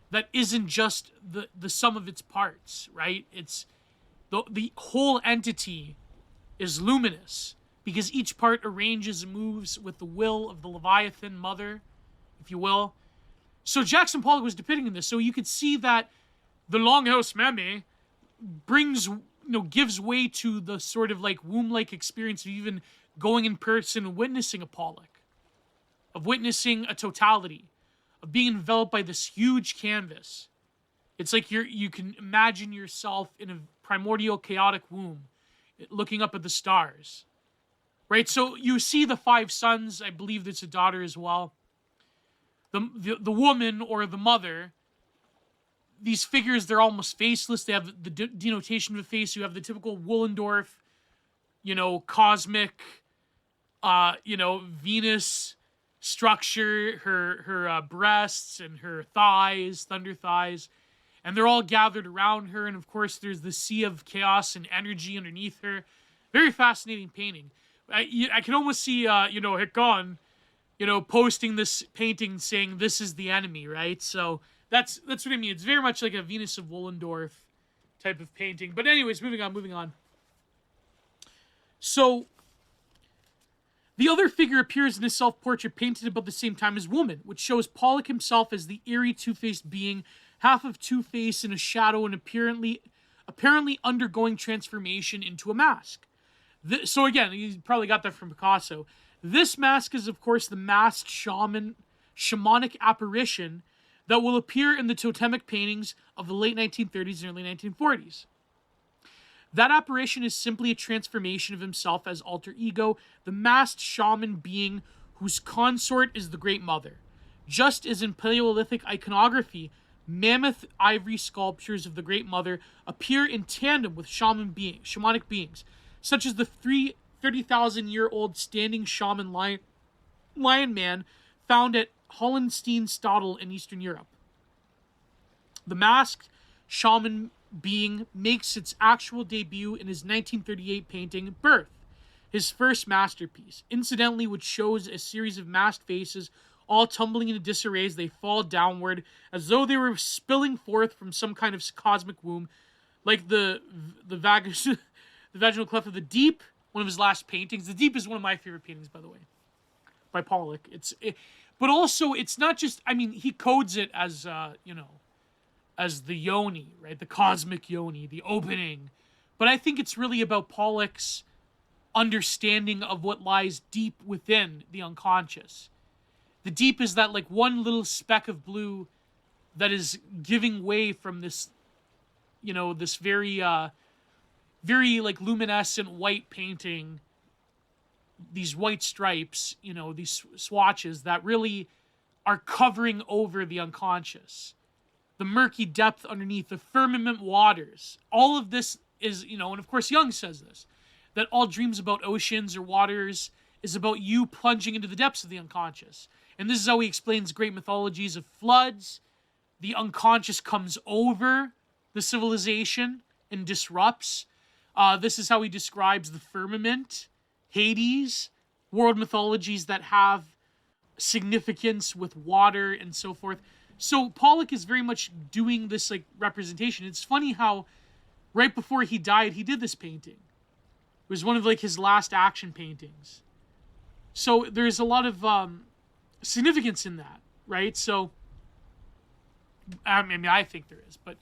that isn't just the sum of its parts, right? It's the whole entity is luminous because each part arranges and moves with the will of the Leviathan mother, if you will. So Jackson Pollock was depicting this. So you could see that the Longhouse Mammy gives way to the sort of like womb-like experience of even going in person and witnessing a Pollock, of witnessing a totality, of being enveloped by this huge canvas. It's like you can imagine yourself in a primordial chaotic womb, looking up at the stars, right? So you see the 5 sons. I believe there's a daughter as well. The woman or the mother, these figures, they're almost faceless. They have the denotation of a face. You have the typical Willendorf, cosmic, Venus structure, her breasts and her thighs, thunder thighs, and they're all gathered around her. And of course, there's the sea of chaos and energy underneath her. Very fascinating painting. I can almost see, Hikon, posting this painting saying, "This is the enemy," right? So that's what I mean. It's very much like a Venus of Willendorf type of painting. But anyways, moving on. So the other figure appears in a self-portrait painted about the same time as woman, which shows Pollock himself as the eerie two-faced being, half of Two-Face in a shadow and apparently undergoing transformation into a mask. So again, you probably got that from Picasso. This mask is, of course, the masked shamanic apparition that will appear in the totemic paintings of the late 1930s and early 1940s. That apparition is simply a transformation of himself as alter ego, the masked shaman being whose consort is the Great Mother. Just as in Paleolithic iconography, mammoth ivory sculptures of the Great Mother appear in tandem with shamanic beings, such as the 30,000-year-old standing shaman lion man found at Hollensteinstadel in Eastern Europe. The masked shaman being makes its actual debut in his 1938 painting, Birth, his first masterpiece, incidentally, which shows a series of masked faces all tumbling into disarray as they fall downward, as though they were spilling forth from some kind of cosmic womb, like the vaginal cleft of the Deep, one of his last paintings. The Deep is one of my favorite paintings, by the way, by Pollock. But also, it's not just, he codes it as, as the yoni, right? The cosmic yoni, the opening. But I think it's really about Pollock's understanding of what lies deep within the unconscious. The deep is that like one little speck of blue that is giving way from this, this very, very like luminescent white painting, these white stripes, these swatches that really are covering over the unconscious. The murky depth underneath, the firmament waters. All of this is, and of course Jung says this, that all dreams about oceans or waters is about you plunging into the depths of the unconscious. And this is how he explains great mythologies of floods. The unconscious comes over the civilization and disrupts. This is how he describes the firmament, Hades, world mythologies that have significance with water and so forth. So Pollock is very much doing this like representation. It's funny how right before he died, he did this painting. It was one of like his last action paintings. So there's a lot of significance in that, right? So, I think there is, but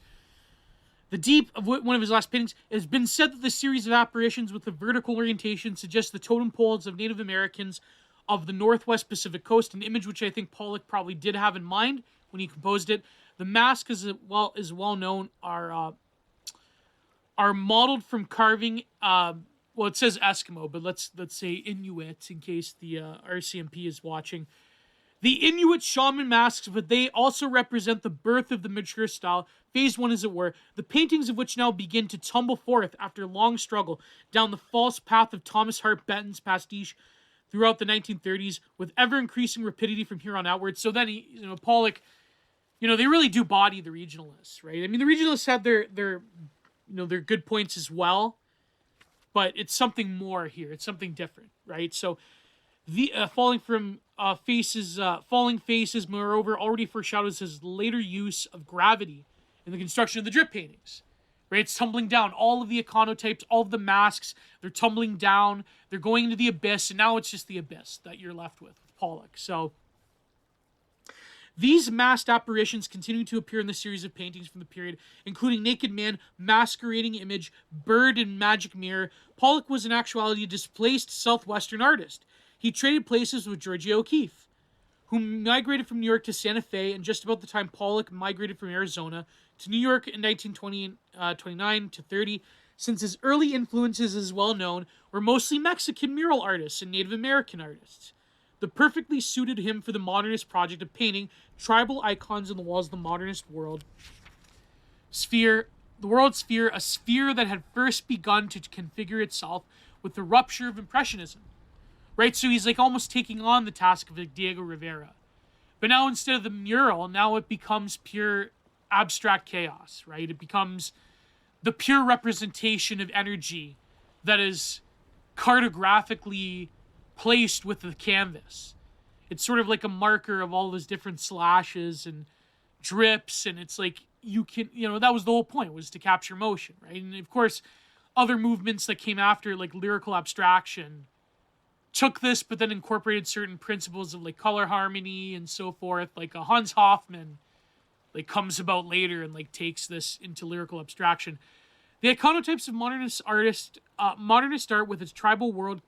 the Deep, of one of his last paintings, it has been said that the series of apparitions with the vertical orientation suggests the totem poles of Native Americans of the Northwest Pacific Coast, an image which I think Pollock probably did have in mind when he composed it. The masks, as well known, are modeled from carving. It says Eskimo, but let's say Inuit in case the RCMP is watching. The Inuit shaman masks, but they also represent the birth of the mature style, phase one as it were, the paintings of which now begin to tumble forth after long struggle down the false path of Thomas Hart Benton's pastiche throughout the 1930s with ever-increasing rapidity from here on outward. So then, Pollock, they really do body the regionalists, right? The regionalists had their good points as well, but it's something more here. It's something different, right? So the falling faces, moreover, already foreshadows his later use of gravity in the construction of the drip paintings, right? It's tumbling down. All of the iconotypes, all of the masks, they're tumbling down. They're going into the abyss, and now it's just the abyss that you're left with Pollock. So These masked apparitions continue to appear in the series of paintings from the period, including Naked Man, Masquerading Image, Bird, and Magic Mirror. Pollock was in actuality a displaced Southwestern artist. He traded places with Georgia O'Keeffe, who migrated from New York to Santa Fe, and just about the time Pollock migrated from Arizona to New York in 1929 to 30. Since his early influences, as well known, were mostly Mexican mural artists and Native American artists. The perfectly suited him for the modernist project of painting tribal icons on the walls of the modernist world sphere, the world sphere, a sphere that had first begun to configure itself with the rupture of Impressionism. Right, so he's like almost taking on the task of like Diego Rivera. But now instead of the mural, now it becomes pure abstract chaos, right? It becomes the pure representation of energy that is cartographically placed with the canvas. It's sort of like a marker of all those different slashes and drips, and it's like that was the whole point, was to capture motion, right? And of course, other movements that came after, like lyrical abstraction, took this but then incorporated certain principles of like color harmony and so forth. Like Hans Hofmann like comes about later and like takes this into lyrical abstraction. The iconotypes of modernist art with its tribal world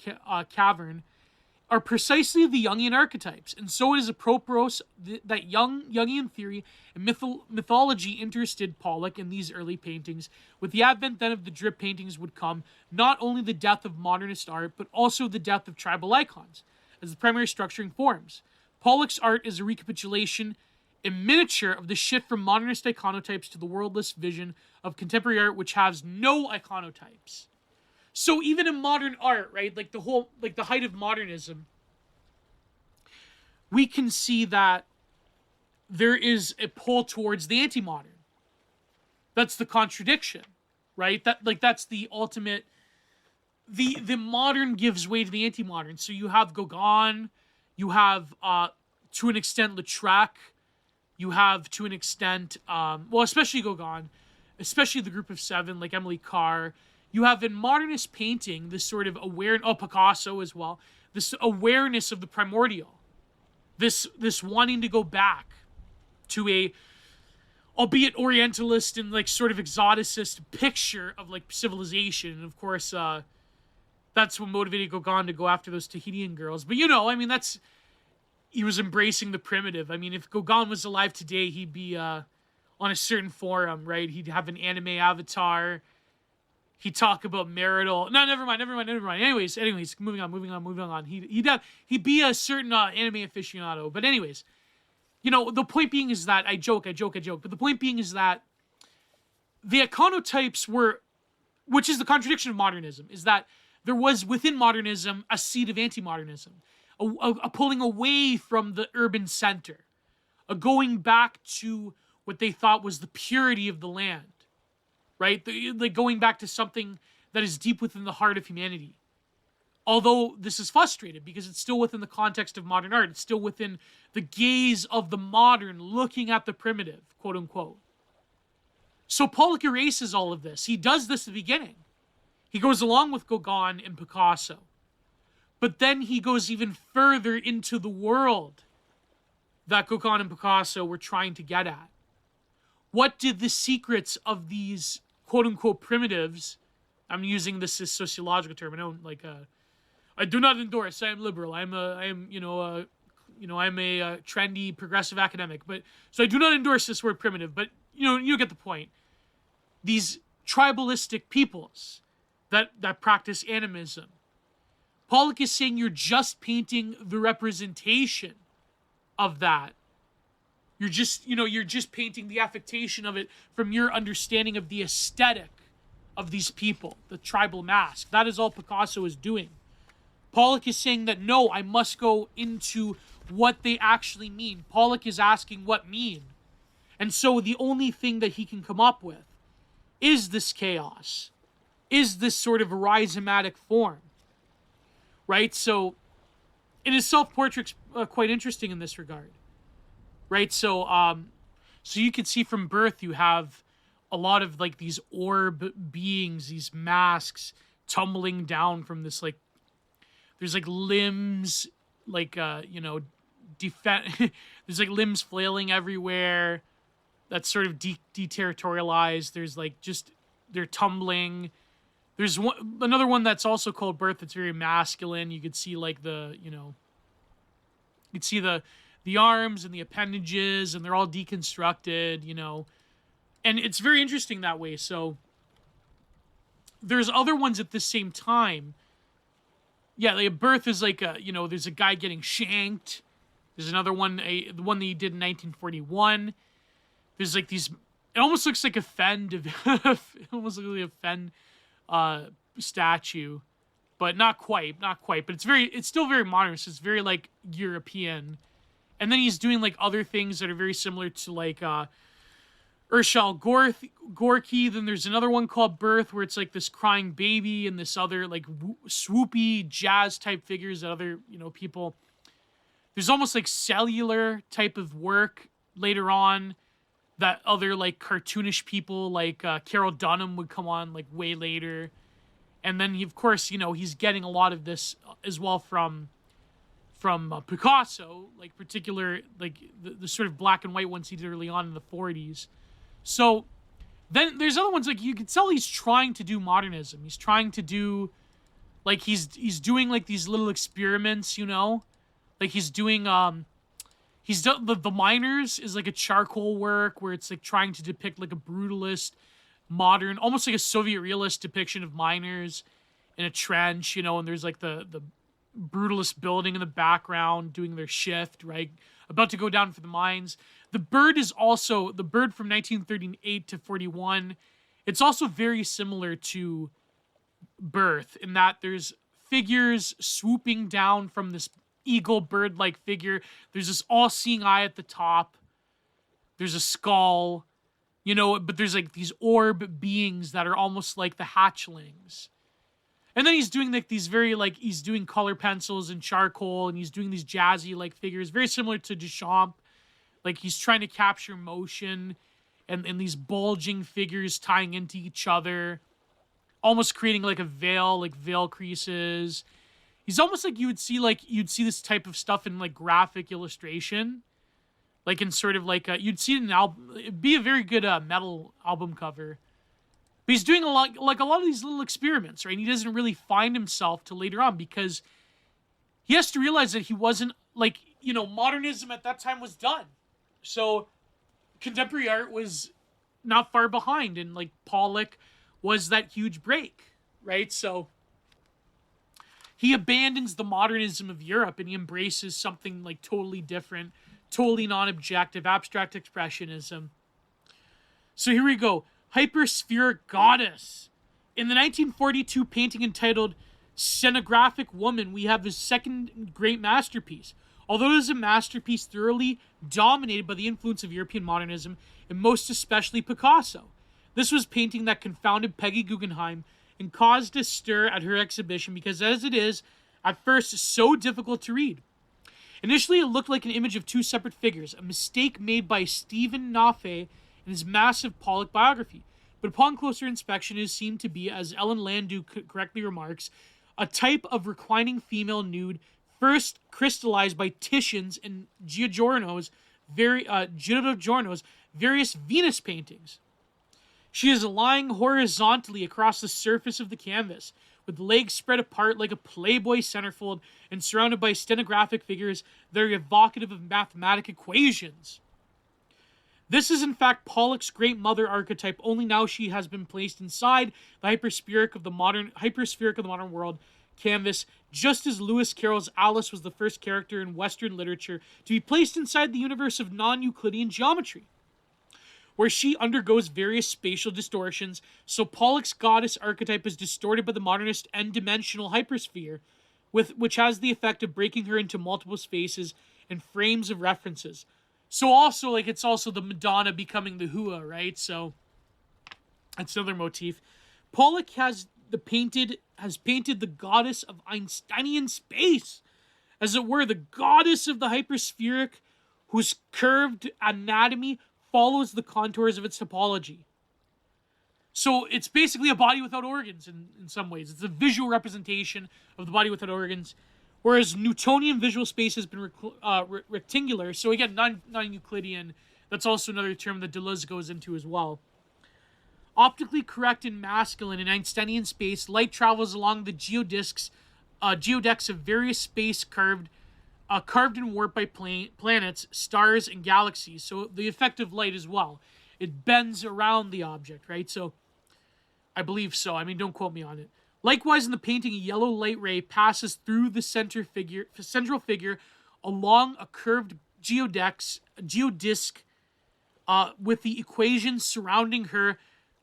cavern are precisely the Jungian archetypes, and so it is apropos that Jungian theory and mythology interested Pollock in these early paintings. With the advent then of the drip paintings would come not only the death of modernist art, but also the death of tribal icons as the primary structuring forms. Pollock's art is a recapitulation in miniature of the shift from modernist iconotypes to the worldless vision of contemporary art, which has no iconotypes. So even in modern art, right, like the height of modernism, we can see that there is a pull towards the anti-modern. That's the contradiction, right? That's the ultimate. The modern gives way to the anti-modern. So you have Gauguin, you have to an extent Lautrec, you have to an extent, especially Gauguin, especially the group of seven, like Emily Carr. You have in modernist painting this sort of Picasso as well, this awareness of the primordial, this wanting to go back to a, albeit Orientalist and like sort of exoticist picture of like civilization. And of course, that's what motivated Gauguin to go after those Tahitian girls. But he was embracing the primitive. I mean, if Gauguin was alive today, he'd be on a certain forum, right? He'd have an anime avatar. He'd talk about marital. No, never mind. Anyways, moving on. He'd be a certain anime aficionado. But anyways, the point being is that I joke. But the point being is that the iconotypes were, which is the contradiction of modernism, is that there was within modernism a seed of anti-modernism, a pulling away from the urban center, a going back to what they thought was the purity of the land. Right? Like going back to something that is deep within the heart of humanity. Although this is frustrated because it's still within the context of modern art. It's still within the gaze of the modern looking at the primitive, quote unquote. So Pollock erases all of this. He does this at the beginning. He goes along with Gauguin and Picasso. But then he goes even further into the world that Gauguin and Picasso were trying to get at. What did the secrets of these quote-unquote primitives, I'm using this as sociological term, I do not endorse, I am liberal, I'm a trendy progressive academic, but so I do not endorse this word primitive, but you get the point. These tribalistic peoples that practice animism. Pollock is saying you're just painting the representation of that. You're just painting the affectation of it from your understanding of the aesthetic of these people, the tribal mask. That is all Picasso is doing. Pollock is saying that, no, I must go into what they actually mean. Pollock is asking what mean. And so the only thing that he can come up with is this chaos, is this sort of rhizomatic form, right? So, and his self-portrait's quite interesting in this regard. Right, so you can see from birth you have a lot of like these orb beings, these masks tumbling down from this like, there's like limbs like defend. There's like limbs flailing everywhere. That's sort of deterritorialized. There's like just they're tumbling. There's another one that's also called Birth. That's very masculine. You could see like you'd see the arms and the appendages, and they're all deconstructed. And it's very interesting that way. So there's other ones at the same time. Yeah, like Birth is like there's a guy getting shanked. There's another one, the one that he did in 1941. There's like these. It almost looks like a Fend. It almost looks like a Fend statue, but not quite. But it's still very modernist. It's very like European. And then he's doing like other things that are very similar to like Urshel Gorky. Then there's another one called Birth, where it's like this crying baby and this other like swoopy jazz type figures that other people. There's almost like cellular type of work later on that other like cartoonish people like Carol Dunham would come on like way later. And then he, of course, he's getting a lot of this as well from Picasso, like particular like the sort of black and white ones he did early on in the 40s. So then there's other ones like you can tell he's trying to do modernism. He's trying to do like he's doing like these little experiments, like he's doing he's done the Miners is like a charcoal work where it's like trying to depict like a brutalist modern, almost like a Soviet realist depiction of miners in a trench, and there's like the brutalist building in the background doing their shift, right? About to go down for the mines. The Bird is also, the Bird from 1938 to 41, it's also very similar to Birth in that there's figures swooping down from this eagle bird-like figure. There's this all-seeing eye at the top. There's a skull. But there's like these orb beings that are almost like the hatchlings. And then he's doing like these very like, he's doing color pencils and charcoal, and he's doing these jazzy like figures, very similar to Duchamp. Like he's trying to capture motion and these bulging figures tying into each other, almost creating like a veil, like veil creases. He's almost like you'd see this type of stuff in like graphic illustration. Like in sort of like you'd see it in an album. It'd be a very good metal album cover. But he's doing a lot of these little experiments, right? And he doesn't really find himself till later on because he has to realize that he wasn't like modernism at that time was done. So contemporary art was not far behind, and like Pollock was that huge break, right? So he abandons the modernism of Europe and he embraces something like totally different. Totally non-objective, abstract expressionism. So here we go. Hyperspheric Goddess. In the 1942 painting entitled Scenographic Woman, we have his second great masterpiece. Although it is a masterpiece thoroughly dominated by the influence of European modernism, and most especially Picasso. This was painting that confounded Peggy Guggenheim and caused a stir at her exhibition because as it is, at first, so difficult to read. Initially, it looked like an image of two separate figures, a mistake made by Stephen Nafe in his massive Pollock biography. But upon closer inspection, it is seen to be, as Ellen Landau correctly remarks, a type of reclining female nude first crystallized by Titian's and Giorgiono's various Venus paintings. She is lying horizontally across the surface of the canvas, with legs spread apart like a Playboy centerfold and surrounded by stenographic figures that are evocative of mathematic equations. This is in fact Pollock's great mother archetype, only now she has been placed inside the hyperspheric of the modern world canvas, just as Lewis Carroll's Alice was the first character in Western literature to be placed inside the universe of non-Euclidean geometry, where she undergoes various spatial distortions, so Pollock's goddess archetype is distorted by the modernist n-dimensional hypersphere, which has the effect of breaking her into multiple spaces and frames of references. So also, like, it's also the Madonna becoming the Hua, right? So that's another motif. Pollock has painted the goddess of Einsteinian space, as it were, the goddess of the hyperspheric, whose curved anatomy follows the contours of its topology. So it's basically a body without organs in some ways. It's a visual representation of the body without organs, Whereas Newtonian visual space has been rectangular. So again, non-Euclidean. That's also another term that Deleuze goes into as well. Optically correct and masculine in Einsteinian space, light travels along the geodecks of various space carved and warped by planets, stars, and galaxies. So the effect of light as well. It bends around the object, right? So I believe so. I mean, don't quote me on it. Likewise, in the painting, a yellow light ray passes through the central figure along a curved geodisc, with the equations surrounding her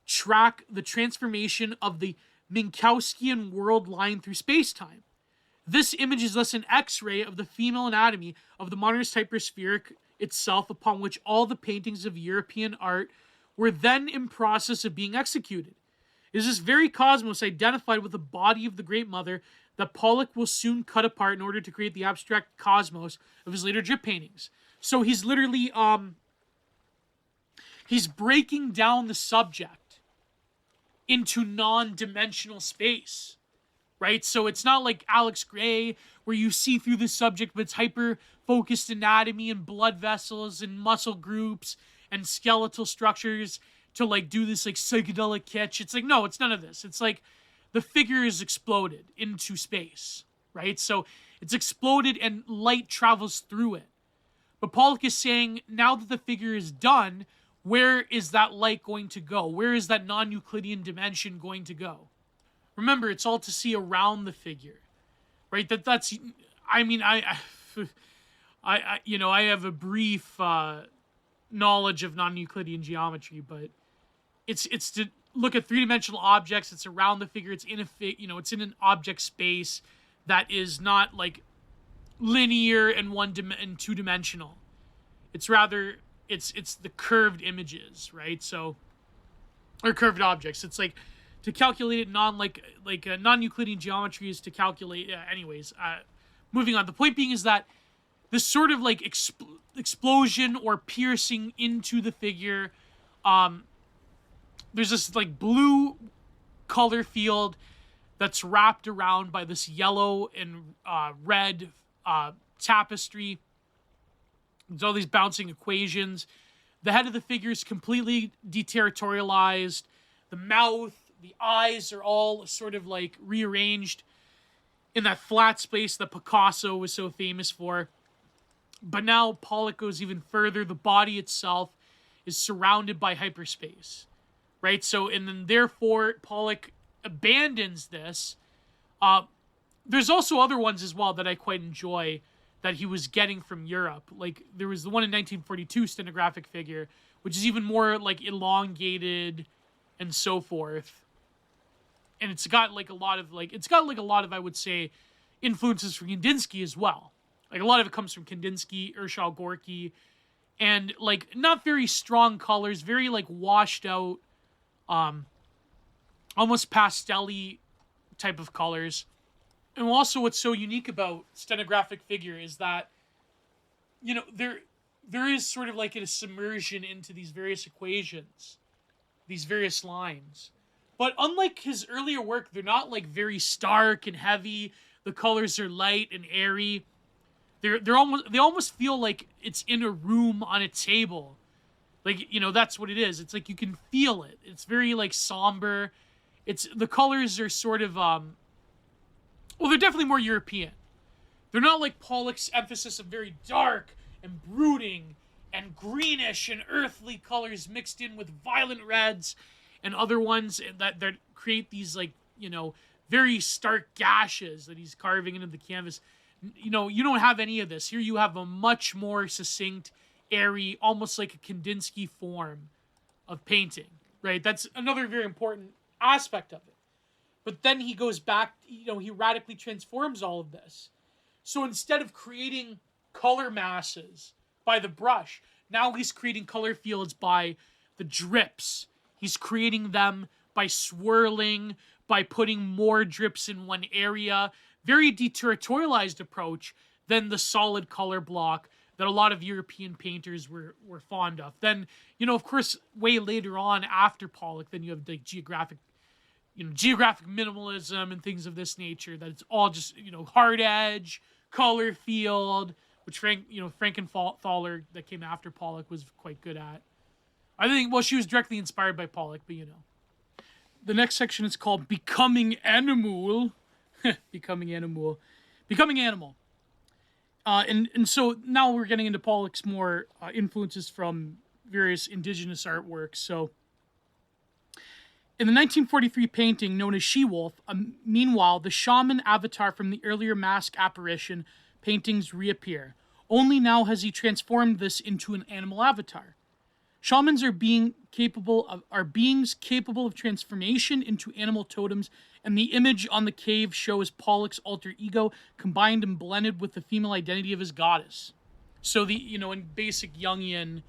track the transformation of the Minkowskian world line through space-time. This image is thus an X-ray of the female anatomy of the modernist hyperspheric itself, upon which all the paintings of European art were then in process of being executed. It is this very cosmos identified with the body of the Great Mother that Pollock will soon cut apart in order to create the abstract cosmos of his later drip paintings. So he's literally, he's breaking down the subject into non-dimensional space, right? So it's not like Alex Gray, where you see through the subject, but it's hyper-focused anatomy and blood vessels and muscle groups and skeletal structures to like do this like psychedelic kitsch. It's like, no, it's none of this. It's like the figure is exploded into space, right? So it's exploded and light travels through it. But Pollock is saying, now that the figure is done, where is that light going to go? Where is that non-Euclidean dimension going to go? Remember, it's all to see around the figure, right? That's, I mean, I have a brief knowledge of non-Euclidean geometry, but it's to look at three-dimensional objects. It's around the figure. It's in it's in an object space that is not like linear and two-dimensional. It's rather it's the curved images, right? So, or curved objects. It's like to calculate it non-Euclidean geometry is to calculate. Anyways, moving on. The point being is that this sort of like explosion or piercing into the figure. There's this like blue color field that's wrapped around by this yellow and red tapestry. There's all these bouncing equations. The head of the figure is completely deterritorialized. The mouth, the eyes are all sort of like rearranged in that flat space that Picasso was so famous for. But now Pollock goes even further. The body itself is surrounded by hyperspace, right? So, and then therefore Pollock abandons this. There's also other ones as well that I quite enjoy that he was getting from Europe. Like there was the one in 1942 stenographic figure, which is even more like elongated and so forth. And it's got like a lot of I would say influences from Kandinsky as well. Like a lot of it comes from Kandinsky, Urshel Gorky, and like not very strong colors, very like washed out, almost pastel-y type of colors. And also what's so unique about stenographic figure is that, there is sort of like a submersion into these various equations, these various lines. But unlike his earlier work, they're not like very stark and heavy. The colors are light and airy. They almost feel like it's in a room on a table. Like, that's what it is. It's like you can feel it. It's very like somber. The colors are sort of they're definitely more European. They're not like Pollock's emphasis of very dark and brooding and greenish and earthly colors mixed in with violent reds and other ones that create these like, very stark gashes that he's carving into the canvas. You don't have any of this. Here you have a much more succinct, airy, almost like a Kandinsky form of painting, right? That's another very important aspect of it. But then he goes back, he radically transforms all of this. So instead of creating color masses by the brush, now he's creating color fields by the drips. He's creating them by swirling, by putting more drips in one area. Very deterritorialized approach than the solid color block that a lot of European painters were fond of. Then, of course, way later on after Pollock, then you have like geographic minimalism and things of this nature, that it's all just, hard edge, color field, which Frankenthaler that came after Pollock was quite good at. I think, well, she was directly inspired by Pollock, but The next section is called Becoming Animal. Becoming Animal. Becoming Animal. And so now we're getting into Pollock's more influences from various indigenous artworks. So in the 1943 painting known as She-Wolf, meanwhile, the shaman avatar from the earlier mask apparition paintings reappear. Only now has he transformed this into an animal avatar. Shamans are beings capable of transformation into animal totems, and the image on the cave shows Pollock's alter ego combined and blended with the female identity of his goddess. So in basic Jungian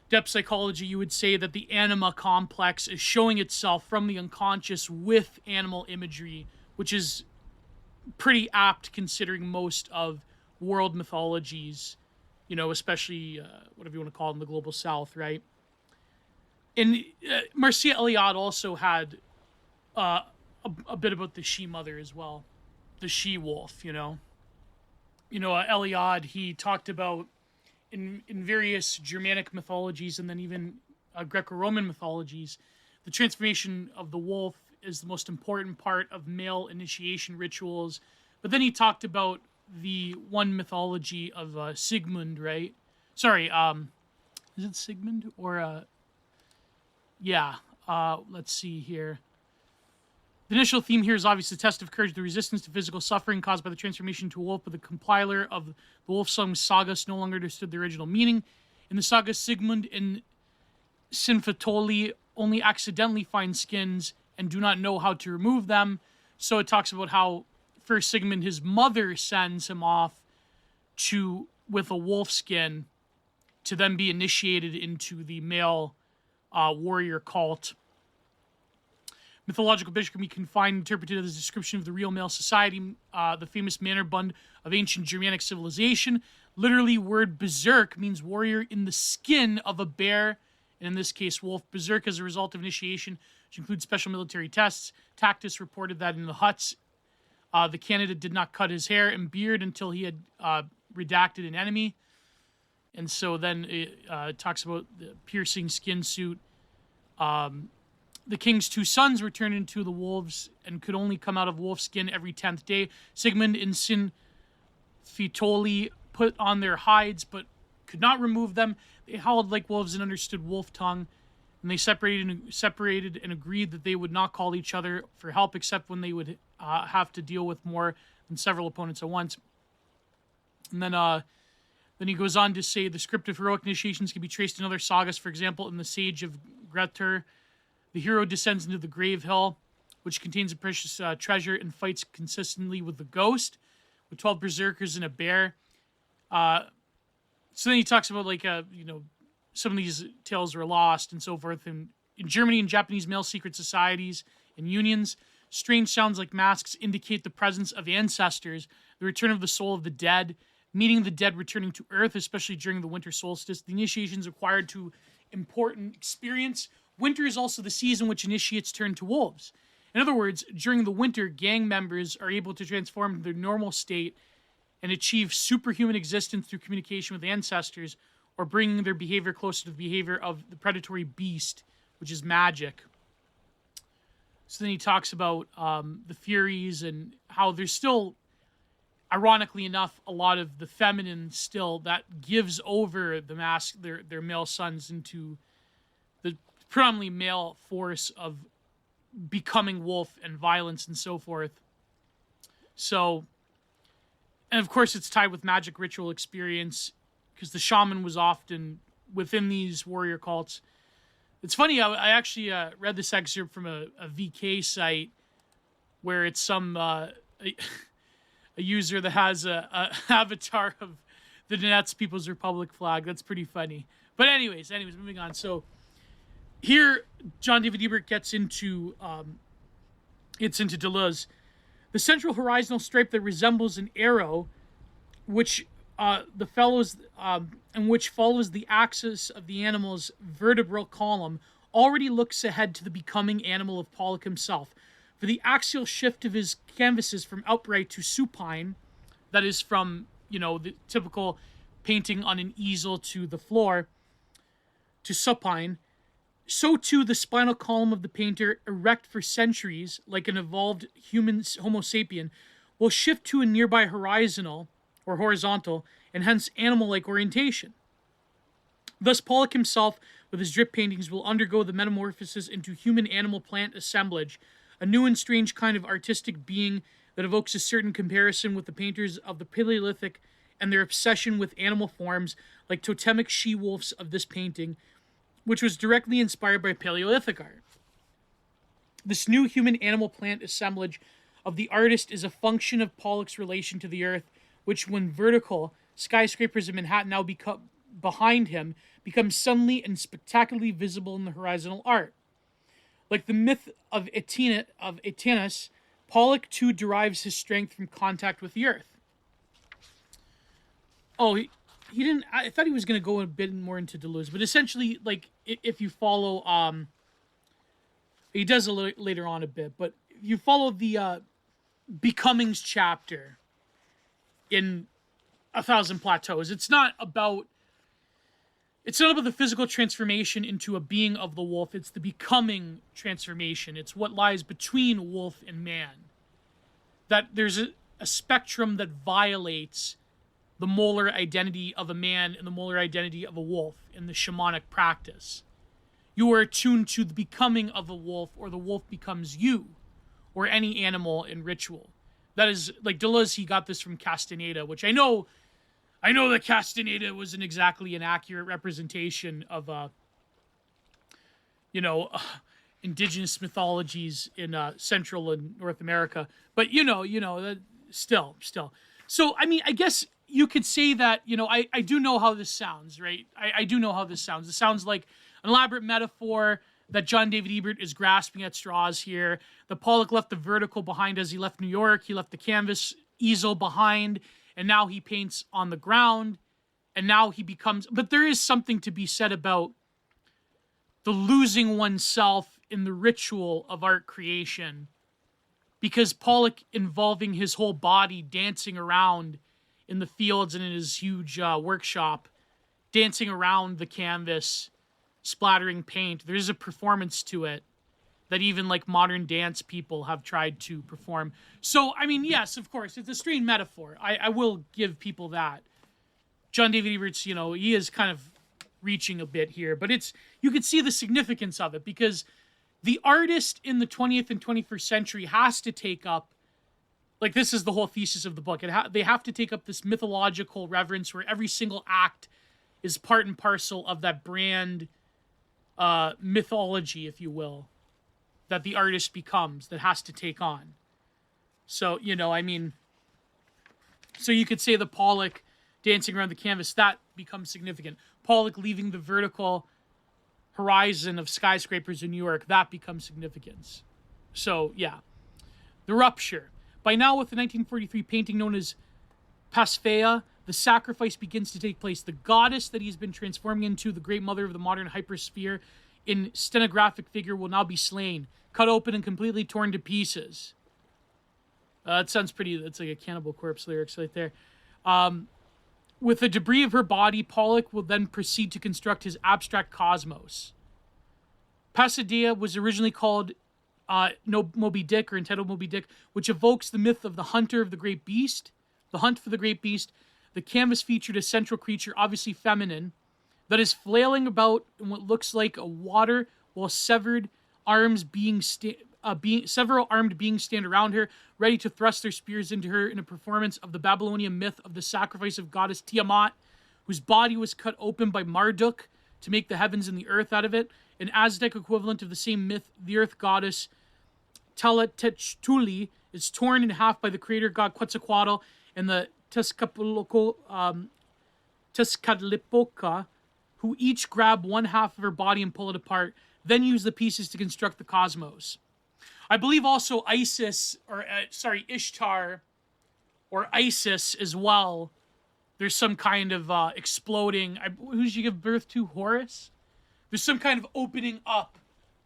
depth psychology, you would say that the anima complex is showing itself from the unconscious with animal imagery, which is pretty apt considering most of world mythologies, especially whatever you want to call it in the global south, right? And Mircea Eliade also had a bit about the she-mother as well, the she-wolf, Eliade, he talked about in various Germanic mythologies and then even Greco-Roman mythologies, the transformation of the wolf is the most important part of male initiation rituals. But then he talked about the one mythology of Sigmund, right? Sorry, is it Sigmund or let's see here. The initial theme here is obviously the test of courage, the resistance to physical suffering caused by the transformation to a wolf, but the compiler of the Wolf Song sagas no longer understood the original meaning. In the saga, Sigmund and Sinfotli only accidentally find skins and do not know how to remove them. So it talks about how first Sigmund, his mother sends him off with a wolf skin to then be initiated into the male warrior cult. Mythological bishop can be confined, interpreted as a description of the real male society, the famous mannerbund of ancient Germanic civilization. Literally, word berserk means warrior in the skin of a bear, and in this case, wolf. Berserk as a result of initiation, which includes special military tests. Tacitus reported that in the huts, the candidate did not cut his hair and beard until he had redacted an enemy. And so then it talks about the piercing skin suit. The king's two sons were turned into the wolves and could only come out of wolf skin every 10th day. Sigmund and Sinfotli put on their hides but could not remove them. They howled like wolves and understood wolf tongue. And they separated and agreed that they would not call each other for help except when they would have to deal with more than several opponents at once. And then he goes on to say the script of heroic initiations can be traced in other sagas. For example, in the Sage of Grettir, the hero descends into the Grave Hill, which contains a precious treasure, and fights consistently with the ghost, with 12 berserkers and a bear. So then he talks about some of these tales were lost and so forth. And in Germany and Japanese male secret societies and unions, strange sounds like masks indicate the presence of ancestors, the return of the soul of the dead, meeting the dead returning to Earth, especially during the winter solstice. The initiations required to important experience. Winter is also the season which initiates turn to wolves. In other words, during the winter, gang members are able to transform their normal state and achieve superhuman existence through communication with ancestors, or bringing their behavior closer to the behavior of the predatory beast, which is magic. So then he talks about the Furies and how there's still, ironically enough, a lot of the feminine still that gives over the mask, their male sons into the predominantly male force of becoming wolf and violence and so forth. So, and of course it's tied with magic ritual experience, because the shaman was often within these warrior cults. It's funny, I actually read this excerpt from a VK site where it's some a user that has a avatar of the Donetsk People's Republic flag. That's pretty funny. But anyways, moving on. So here, John David Ebert gets into Deleuze. The central horizontal stripe that resembles an arrow, which follows the axis of the animal's vertebral column, already looks ahead to the becoming animal of Pollock himself. For the axial shift of his canvases from outright to supine, that is from, the typical painting on an easel to the floor, to supine, so too the spinal column of the painter, erect for centuries like an evolved human Homo sapien, will shift to a nearby horizontal, and hence animal-like orientation. Thus, Pollock himself, with his drip paintings, will undergo the metamorphosis into human-animal-plant assemblage, a new and strange kind of artistic being that evokes a certain comparison with the painters of the Paleolithic and their obsession with animal forms like totemic she-wolves of this painting, which was directly inspired by Paleolithic art. This new human-animal-plant assemblage of the artist is a function of Pollock's relation to the earth, which, when vertical, skyscrapers in Manhattan now become behind him, becomes suddenly and spectacularly visible in the horizontal art. Like the myth of Aeneas, Pollock too derives his strength from contact with the earth. Oh, he didn't. I thought he was going to go a bit more into Deleuze, but essentially, like, if you follow, he does a little later on a bit, but if you follow the Becomings chapter in A Thousand Plateaus, it's not about the physical transformation into a being of the wolf. It's the becoming transformation. It's what lies between wolf and man. That there's a spectrum that violates the molar identity of a man and the molar identity of a wolf in the shamanic practice. You are attuned to the becoming of a wolf, or the wolf becomes you, or any animal in ritual. That is, like Deleuze, he got this from Castaneda, which I know that Castaneda wasn't exactly an accurate representation of, indigenous mythologies in Central and North America. But, that still. So, I mean, I guess you could say that, I do know how this sounds, right? I do know how this sounds. It sounds like an elaborate metaphor that John David Ebert is grasping at straws here. The Pollock left the vertical behind as he left New York. He left the canvas easel behind, and now he paints on the ground, and now he becomes... But there is something to be said about the losing oneself in the ritual of art creation, because Pollock, involving his whole body, dancing around in the fields and in his huge workshop, dancing around the canvas, splattering paint. There's a performance to it that even like modern dance people have tried to perform. So, I mean, yes, of course, it's a strange metaphor. I will give people that. John David Ebert's, he is kind of reaching a bit here, but you could see the significance of it, because the artist in the 20th and 21st century has to take up, like, this is the whole thesis of the book. They have to take up this mythological reverence where every single act is part and parcel of that brand mythology, if you will, that the artist becomes, that has to take on. So, so you could say the Pollock dancing around the canvas, that becomes significant. Pollock leaving the vertical horizon of skyscrapers in New York, that becomes significance. So, yeah. The rupture. By now, with the 1943 painting known as Pasphea, the sacrifice begins to take place. The goddess that he's been transforming into, the great mother of the modern hypersphere, in stenographic figure, will now be slain, cut open and completely torn to pieces. That sounds pretty, that's like a Cannibal Corpse lyrics right there. With the debris of her body, Pollock will then proceed to construct his abstract cosmos. Pasodea was originally called Moby Dick, or entitled Moby Dick, which evokes the myth of the hunter of the great beast, the hunt for the great beast. The canvas featured a central creature, obviously feminine, that is flailing about in what looks like a water, while several armed beings stand around her, ready to thrust their spears into her in a performance of the Babylonian myth of the sacrifice of goddess Tiamat, whose body was cut open by Marduk to make the heavens and the earth out of it. An Aztec equivalent of the same myth, the earth goddess Tlatechtuli is torn in half by the creator god Quetzalcoatl, and the Tezcatlipoca, who each grab one half of her body and pull it apart, then use the pieces to construct the cosmos. I believe also Ishtar, or Isis as well. There's some kind of exploding. Who did you give birth to? Horus? There's some kind of opening up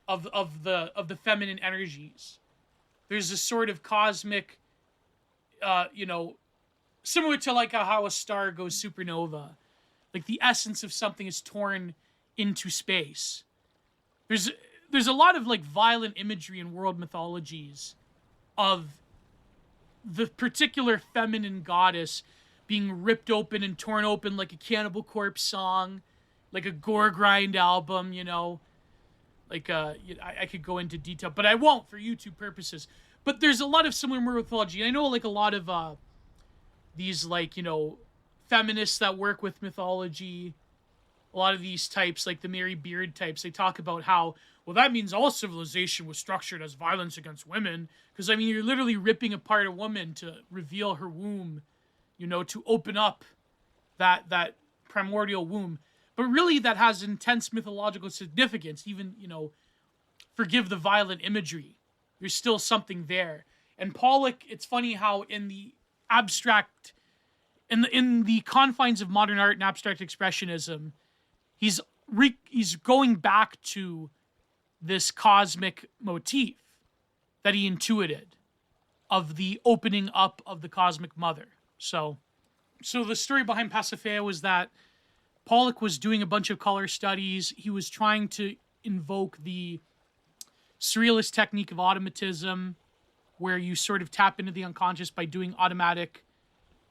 of the feminine energies. There's a sort of cosmic, similar to like how a star goes supernova. Like the essence of something is torn into space. There's a lot of like violent imagery in world mythologies of the particular feminine goddess being ripped open and torn open like a Cannibal Corpse song, like a gore grind album, you know. Like I could go into detail, but I won't for YouTube purposes. But there's a lot of similar mythology. I know like a lot of these like, you know, feminists that work with mythology, a lot of these types, like the Mary Beard types, they talk about how, well, that means all civilization was structured as violence against women. Because, I mean, you're literally ripping apart a woman to reveal her womb, you know, to open up that primordial womb. But really, that has intense mythological significance. Even, you know, forgive the violent imagery. There's still something there. And Pollock, it's funny how in the abstract, in the confines of modern art and abstract expressionism, he's going back to this cosmic motif that he intuited of the opening up of the cosmic mother. So the story behind Pasiphae was that Pollock was doing a bunch of color studies. He was trying to invoke the surrealist technique of automatism, where you sort of tap into the unconscious by doing automatic,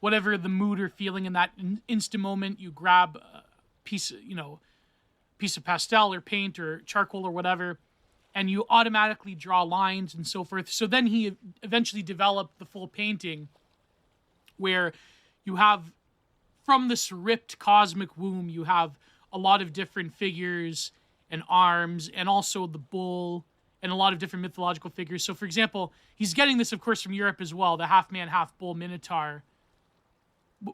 whatever the mood or feeling in that instant moment, you grab a piece of pastel or paint or charcoal or whatever, and you automatically draw lines and so forth. So then he eventually developed the full painting, where you have, from this ripped cosmic womb, you have a lot of different figures and arms, and also the bull, and a lot of different mythological figures. So, for example, he's getting this, of course, from Europe as well, the half-man, half-bull Minotaur,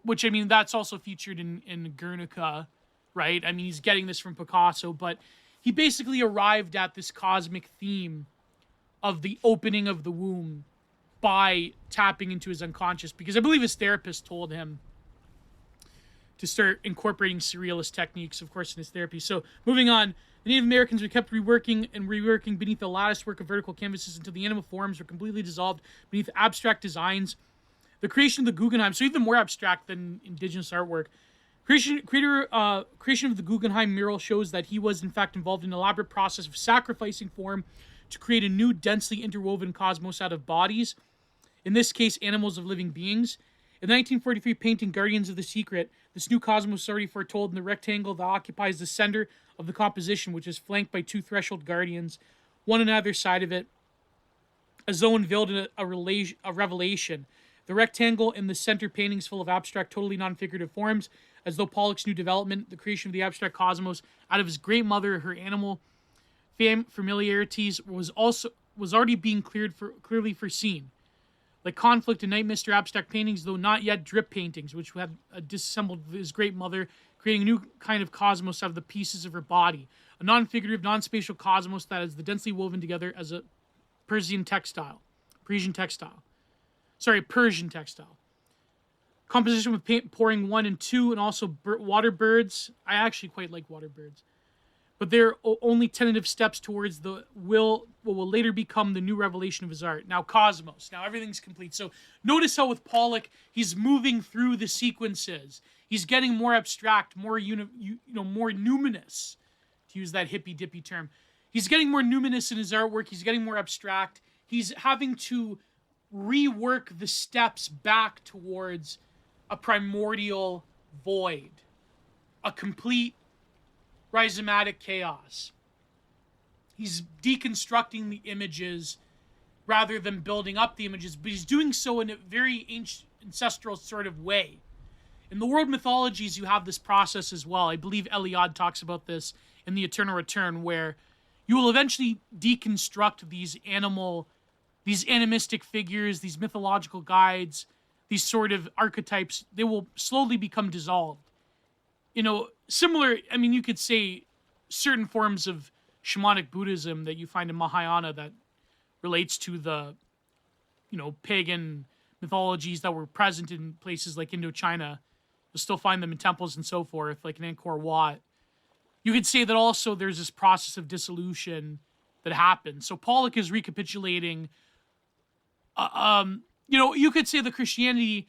which, I mean, that's also featured in Guernica, right? I mean, he's getting this from Picasso, but he basically arrived at this cosmic theme of the opening of the womb by tapping into his unconscious, because I believe his therapist told him to start incorporating surrealist techniques, of course, in his therapy. So, moving on, the Native Americans were kept reworking beneath the lattice work of vertical canvases until the animal forms were completely dissolved beneath abstract designs. The creation of the Guggenheim, so even more abstract than indigenous artwork. Creation of the Guggenheim mural shows that he was, in fact, involved in an elaborate process of sacrificing form to create a new, densely interwoven cosmos out of bodies, in this case, animals of living beings. In the 1943 painting Guardians of the Secret, this new cosmos is already foretold in the rectangle that occupies the center of the composition, which is flanked by two threshold guardians, one on either side of it, as though unveiled in a revelation. The rectangle in the center painting is full of abstract, totally non-figurative forms, as though Pollock's new development, the creation of the abstract cosmos out of his great mother, her animal familiarities, was already being clearly foreseen. Like conflict and Night Mister abstract paintings, though not yet drip paintings, which had disassembled his great mother, creating a new kind of cosmos out of the pieces of her body. A non-figurative, non-spatial cosmos that is the densely woven together as a Persian textile. Composition with paint pouring 1 and 2, and also water birds. I actually quite like water birds. But they're only tentative steps towards what will later become the new revelation of his art. Now, cosmos. Now, everything's complete. So notice how with Pollock, he's moving through the sequences. He's getting more abstract, more more numinous, to use that hippy-dippy term. He's getting more numinous in his artwork. He's getting more abstract. He's having to rework the steps back towards a primordial void, a complete rhizomatic chaos. He's deconstructing the images rather than building up the images, but he's doing so in a very ancient, ancestral sort of way. In the world mythologies, you have this process as well. I believe Eliade talks about this in The Eternal Return, where you will eventually deconstruct these animistic figures, these mythological guides, these sort of archetypes. They will slowly become dissolved. Similar, I mean, you could say certain forms of shamanic Buddhism that you find in Mahayana that relates to the, pagan mythologies that were present in places like Indochina. You'll still find them in temples and so forth, like in Angkor Wat. You could say that also there's this process of dissolution that happens. So Pollock is recapitulating, you could say the Christianity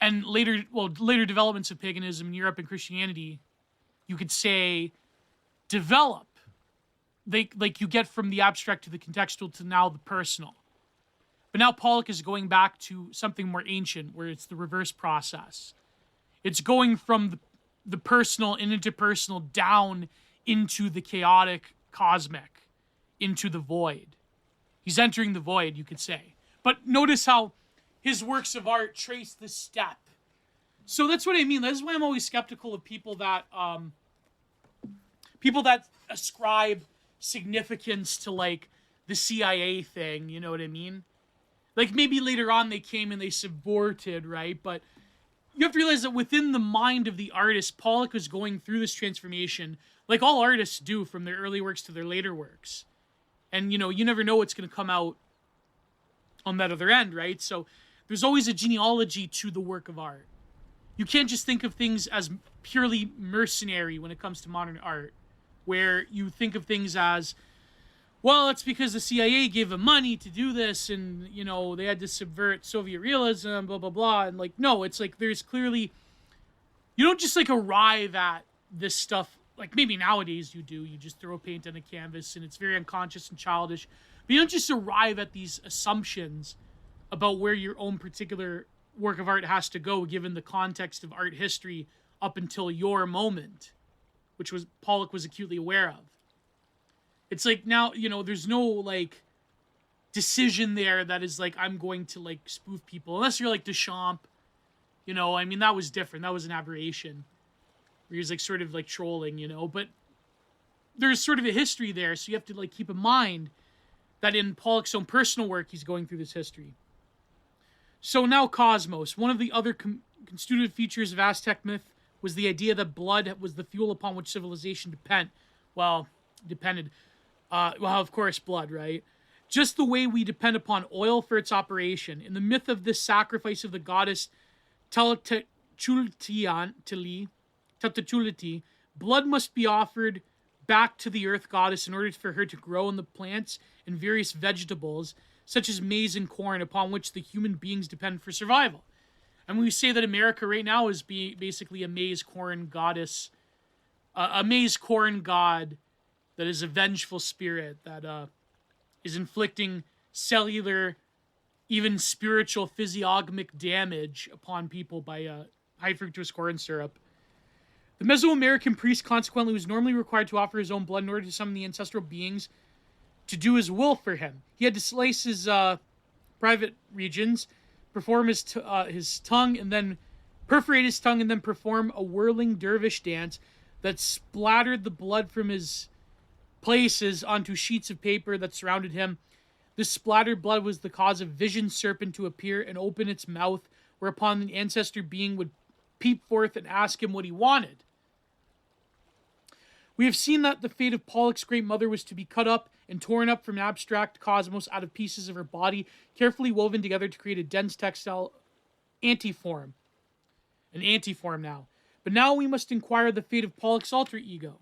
and later developments of paganism in Europe and Christianity, you could say, develop. Like you get from the abstract to the contextual to now the personal. But now Pollock is going back to something more ancient, where it's the reverse process. It's going from the personal and interpersonal down into the chaotic cosmic, into the void. He's entering the void, you could say. But notice how his works of art trace the step. So that's what I mean. That's why I'm always skeptical of people that ascribe significance to like the CIA thing, you know what I mean? Like maybe later on they came and they subverted, right? But you have to realize that within the mind of the artist, Pollock was going through this transformation, like all artists do from their early works to their later works. And, you know, you never know what's going to come out on that other end, right? So there's always a genealogy to the work of art. You can't just think of things as purely mercenary when it comes to modern art, where you think of things as, well, it's because the CIA gave them money to do this, and, you know, they had to subvert Soviet realism, blah, blah, blah. And, like, no, it's like there's clearly... You don't just, like, arrive at this stuff. Like, maybe nowadays you do. You just throw paint on a canvas, and it's very unconscious and childish. But you don't just arrive at these assumptions about where your own particular work of art has to go, given the context of art history up until your moment, which was Pollock was acutely aware of. It's like now, you know, there's no, like, decision there that is like, I'm going to, like, spoof people. Unless you're, like, Duchamp. You know, I mean, that was different. That was an aberration. Where he was, like, sort of, like, trolling, you know. But there's sort of a history there, so you have to, like, keep in mind that in Pollock's own personal work, he's going through this history. So now Cosmos. One of the other constitutive features of Aztec myth was the idea that blood was the fuel upon which civilization depended. Of course, blood, right? Just the way we depend upon oil for its operation. In the myth of this sacrifice of the goddess Totechuliti, blood must be offered back to the earth goddess in order for her to grow in the plants and various vegetables, such as maize and corn, upon which the human beings depend for survival. And we say that America right now is basically a maize corn goddess, a maize corn god that is a vengeful spirit that is inflicting cellular, even spiritual, physiognomic damage upon people by high fructose corn syrup. The Mesoamerican priest consequently was normally required to offer his own blood in order to summon the ancestral beings to do his will for him. He had to slice his private regions, perform his tongue, and then perforate his tongue, and then perform a whirling dervish dance that splattered the blood from his places onto sheets of paper that surrounded him. This splattered blood was the cause of Vision Serpent to appear and open its mouth, whereupon the ancestor being would peep forth and ask him what he wanted. We have seen that the fate of Pollock's great mother was to be cut up and torn up from an abstract cosmos out of pieces of her body, carefully woven together to create a dense textile antiform. An antiform now. But now we must inquire the fate of Pollock's alter ego.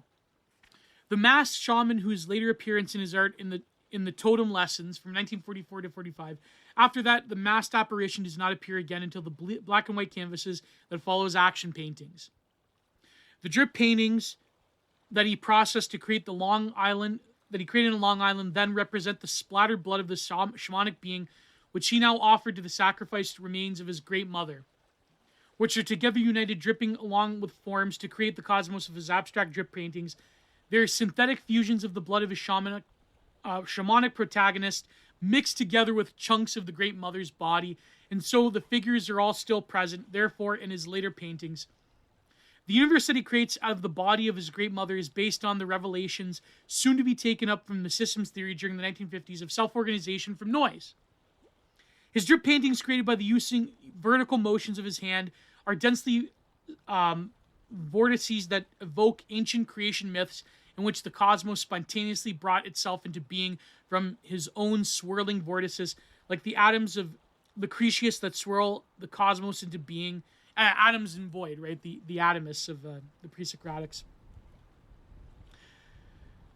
The masked shaman whose later appearance in his art in the Totem Lessons from 1944 to 45. After that, the masked apparition does not appear again until the black and white canvases that follow his action paintings. The drip paintings that he processed to create that he created in Long Island then represent the splattered blood of the shamanic being, which he now offered to the sacrificed remains of his great mother, which are together united, dripping along with forms to create the cosmos of his abstract drip paintings. They are synthetic fusions of the blood of his shamanic protagonist mixed together with chunks of the great mother's body, and so the figures are all still present, therefore, in his later paintings. The universe that he creates out of the body of his great mother is based on the revelations soon to be taken up from the systems theory during the 1950s of self-organization from noise. His drip paintings, created by the using vertical motions of his hand, are densely vortices that evoke ancient creation myths in which the cosmos spontaneously brought itself into being from his own swirling vortices, like the atoms of Lucretius that swirl the cosmos into being. Atoms and void, right? The atomists of the pre-Socratics.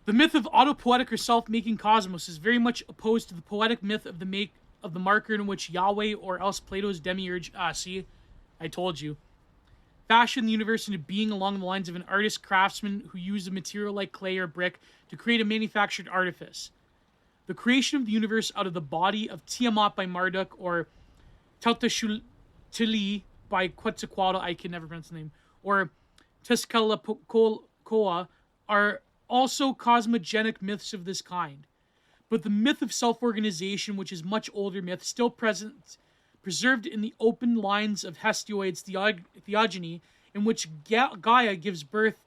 The myth of autopoetic or self-making cosmos is very much opposed to the poetic myth of the marker in which Yahweh or else Plato's demiurge, I told you, fashion the universe into being along the lines of an artist craftsman who used a material like clay or brick to create a manufactured artifice. The creation of the universe out of the body of Tiamat by Marduk or Tautashuli by Quetzalcoatl, I can never pronounce the name, or Tezcatlipoca are also cosmogenic myths of this kind. But the myth of self-organization, which is much older myth, still preserved in the open lines of Hesiod's theogony, in which Gaia gives birth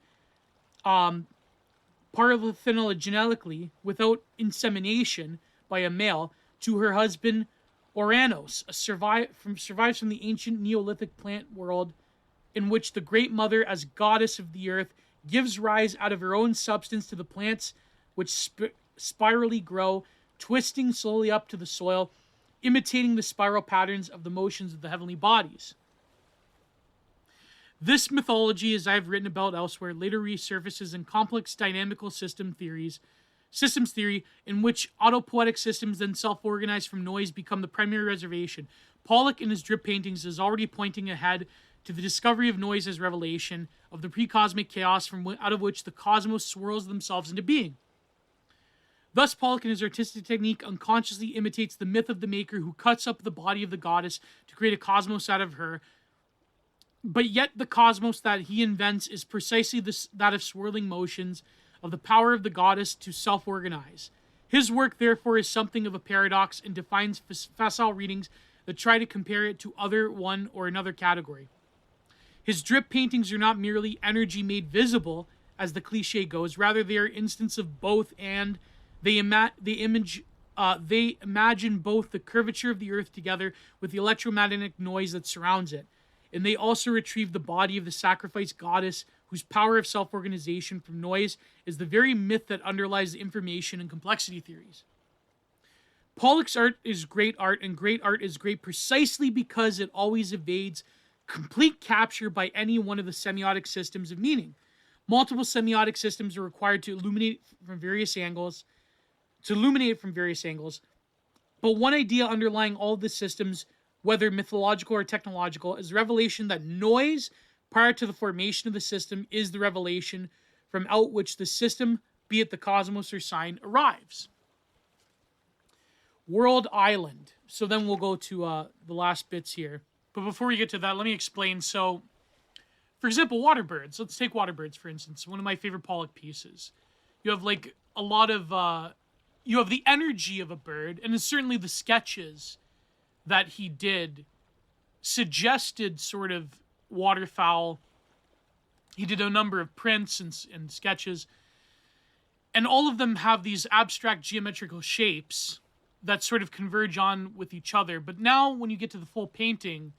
parthenogenetically, without insemination by a male, to her husband Oranos, survives from the ancient Neolithic plant world, in which the Great Mother, as goddess of the earth, gives rise out of her own substance to the plants which spirally grow, twisting slowly up to the soil, imitating the spiral patterns of the motions of the heavenly bodies. This mythology, as I've written about elsewhere, later resurfaces in complex dynamical systems theory, in which autopoietic systems then self-organize from noise become the primary reservation. Pollock, in his drip paintings, is already pointing ahead to the discovery of noise as revelation of the pre-cosmic chaos out of which the cosmos swirls themselves into being. Thus, Pollock in his artistic technique unconsciously imitates the myth of the maker who cuts up the body of the goddess to create a cosmos out of her, but yet the cosmos that he invents is precisely that of swirling motions, of the power of the goddess to self-organize. His work, therefore, is something of a paradox and defines facile readings that try to compare it to one or another category. His drip paintings are not merely energy made visible, as the cliche goes, rather they are instances of both, and they imagine both the curvature of the earth together with the electromagnetic noise that surrounds it. And they also retrieve the body of the sacrificed goddess whose power of self-organization from noise is the very myth that underlies the information and complexity theories. Pollock's art is great art, and great art is great precisely because it always evades complete capture by any one of the semiotic systems of meaning. Multiple semiotic systems are required to illuminate from various angles, but one idea underlying all of the systems, whether mythological or technological, is the revelation that noise, prior to the formation of the system, is the revelation from out which the system, be it the cosmos or sign, arrives. World Island. So then we'll go to the last bits here. But before we get to that, let me explain. So, for example, water birds. Let's take water birds, for instance. One of my favorite Pollock pieces. You have like a lot of... you have the energy of a bird, and certainly the sketches that he did suggested sort of waterfowl. He did a number of prints and sketches, and all of them have these abstract geometrical shapes that sort of converge on with each other. But now when you get to the full painting,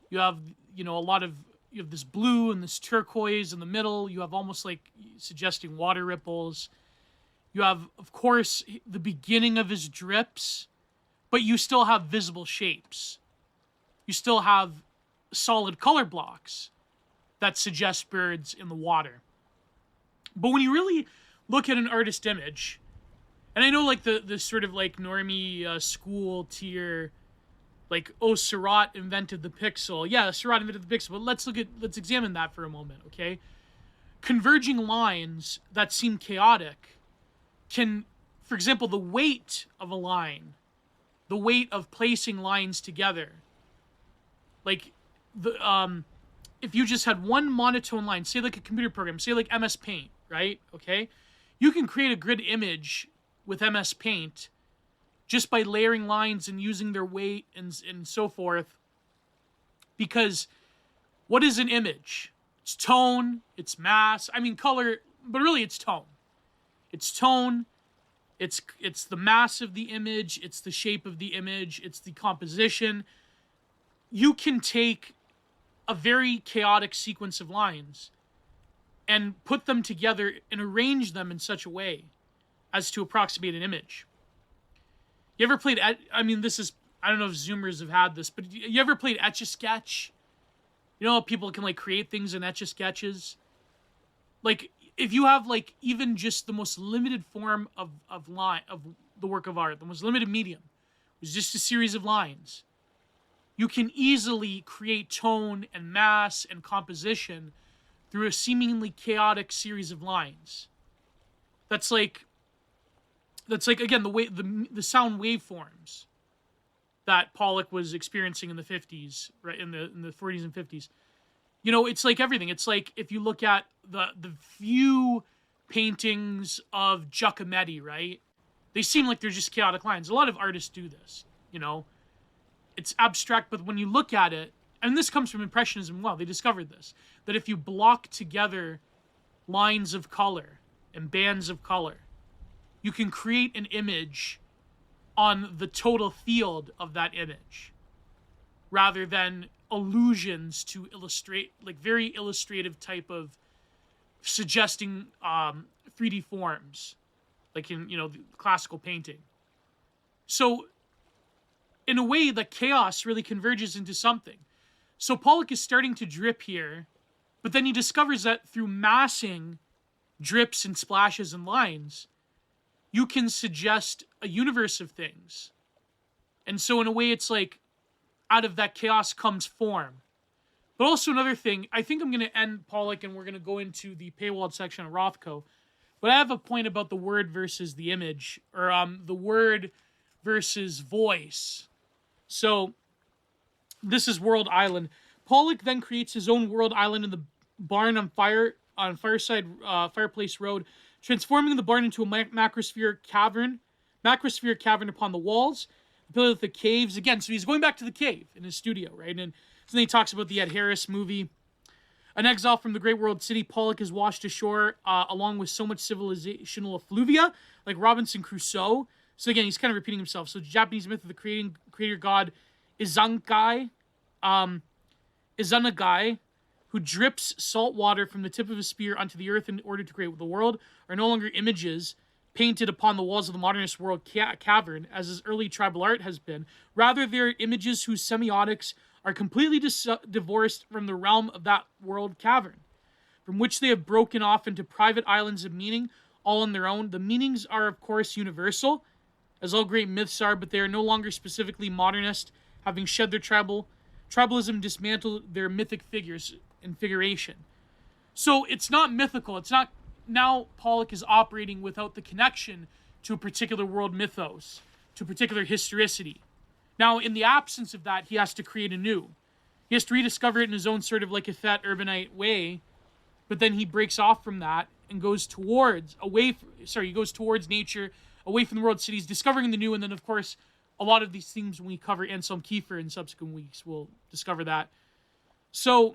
you have, you have this blue and this turquoise in the middle. You have almost like suggesting water ripples. You have, of course, the beginning of his drips, but you still have visible shapes. You still have solid color blocks that suggest birds in the water. But when you really look at an artist image, and I know like the sort of like normie school tier, like, oh, Seurat invented the pixel. Yeah, Seurat invented the pixel, but let's examine that for a moment, okay? Converging lines that seem chaotic can, for example, the weight of a line, the weight of placing lines together, like if you just had one monotone line, say like a computer program, say like MS Paint, right? Okay, you can create a grid image with MS Paint just by layering lines and using their weight and so forth. Because what is an image? It's tone, it's mass, color, but really it's tone. It's tone, it's the mass of the image, it's the shape of the image, it's the composition. You can take a very chaotic sequence of lines and put them together and arrange them in such a way as to approximate an image. You ever played, I don't know if Zoomers have had this, but you ever played Etch-a-Sketch? You know how people can like create things in Etch-a-Sketches? Like, if you have like even just the most limited form of the work of art, the most limited medium, was just a series of lines. you can easily create tone and mass and composition through a seemingly chaotic series of lines. That's like again the sound waveforms that Pollock was experiencing in the 50s, right, in the 40s and 50s. You know, it's like everything. It's like if you look at the few paintings of Giacometti, right? They seem like they're just chaotic lines. A lot of artists do this, you know. It's abstract, but when you look at it, and this comes from Impressionism, well, they discovered this, that if you block together lines of color and bands of color, you can create an image on the total field of that image, rather than allusions to illustrate, like very illustrative type of suggesting 3D forms, like in, you know, the classical painting. So in a way, the chaos really converges into something. So Pollock is starting to drip here, but then he discovers that through massing drips and splashes and lines, you can suggest a universe of things. And so in a way, it's like out of that chaos comes form. But also another thing, I think I'm going to end Pollock and we're going to go into the paywalled section of Rothko. But I have a point about the word versus the image, or the word versus voice. So this is World Island. Pollock then creates his own World Island in the barn on Fireplace Road, transforming the barn into a macrospheric cavern upon the walls, built the caves again. So he's going back to the cave in his studio, right? And so then he talks about the Ed Harris movie. An exile from the great world city, Pollock is washed ashore along with so much civilizational effluvia, like Robinson Crusoe. So again, he's kind of repeating himself. So the Japanese myth of the creator god Izanagi, who drips salt water from the tip of a spear onto the earth in order to create the world, are no longer images painted upon the walls of the modernist world cavern, as his early tribal art has been. Rather, they're images whose semiotics are completely divorced from the realm of that world cavern, from which they have broken off into private islands of meaning, all on their own. The meanings are, of course, universal, as all great myths are, but they are no longer specifically modernist, having shed their tribalism, dismantled their mythic figures and figuration. So it's not mythical. It's not, now Pollock is operating without the connection to a particular world mythos, to a particular historicity. Now, in the absence of that, he has to create anew. He has to rediscover it in his own sort of like a fat urbanite way, but then he breaks off from that and goes towards nature, away from the world cities, discovering the new, and then, of course, a lot of these themes when we cover Anselm Kiefer in subsequent weeks, we'll discover that. So,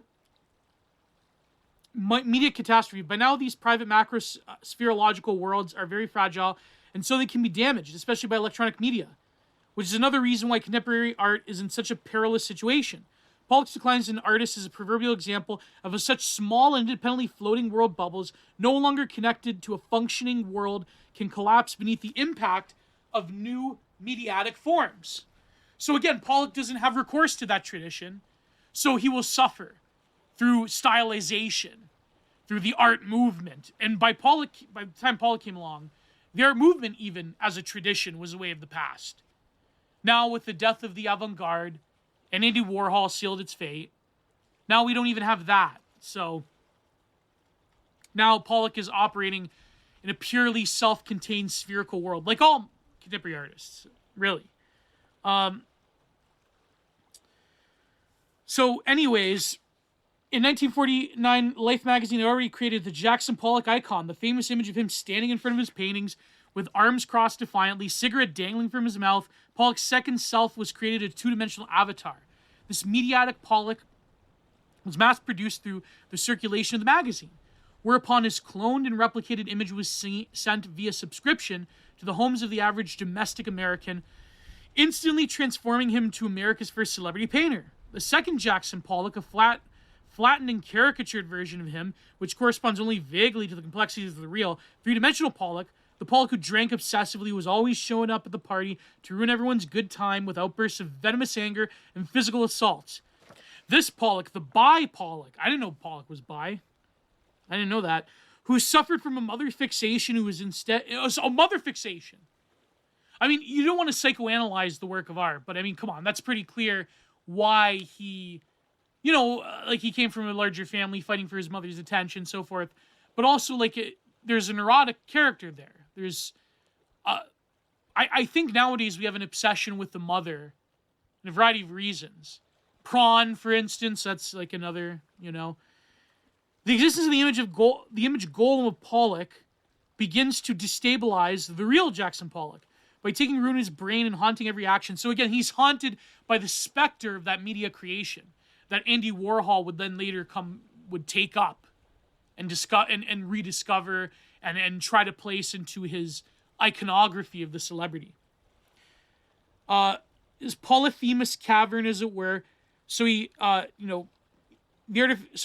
media catastrophe. By now, these private macro-spherological worlds are very fragile, and so they can be damaged, especially by electronic media, which is another reason why contemporary art is in such a perilous situation. Pollock's decline as an artist is a proverbial example of such small and independently floating world bubbles, no longer connected to a functioning world, can collapse beneath the impact of new mediatic forms. So again, Pollock doesn't have recourse to that tradition, so he will suffer through stylization, through the art movement. And by the time Pollock came along, the art movement, even as a tradition, was a way of the past. Now, with the death of the avant-garde, and Andy Warhol sealed its fate, now we don't even have that. So now Pollock is operating in a purely self-contained spherical world, like all contemporary artists, really. So anyways, in 1949, Life magazine had already created the Jackson Pollock icon, the famous image of him standing in front of his paintings with arms crossed defiantly, cigarette dangling from his mouth. Pollock's second self was created a two-dimensional avatar. This mediatic Pollock was mass-produced through the circulation of the magazine, whereupon his cloned and replicated image was sent via subscription to the homes of the average domestic American, instantly transforming him to America's first celebrity painter. The second Jackson Pollock, a flattened and caricatured version of him, which corresponds only vaguely to the complexities of the real, three-dimensional Pollock, the Pollock who drank obsessively, was always showing up at the party to ruin everyone's good time with outbursts of venomous anger and physical assaults. This Pollock, the bi Pollock, I didn't know Pollock was bi. I didn't know that. Who suffered from a mother fixation, who was instead... It was a mother fixation. I mean, you don't want to psychoanalyze the work of art, but I mean, come on, that's pretty clear why he, like he came from a larger family, fighting for his mother's attention, so forth. But also, like, there's a neurotic character there. There's, I think nowadays we have an obsession with the mother, in a variety of reasons. Prawn, for instance, that's like another, The existence of the image golem of Pollock begins to destabilize the real Jackson Pollock by taking root in his brain and haunting every action. So again, he's haunted by the specter of that media creation that Andy Warhol would then later would take up and discuss and rediscover and try to place into his iconography of the celebrity. His Polyphemus cavern, as it were. So he, so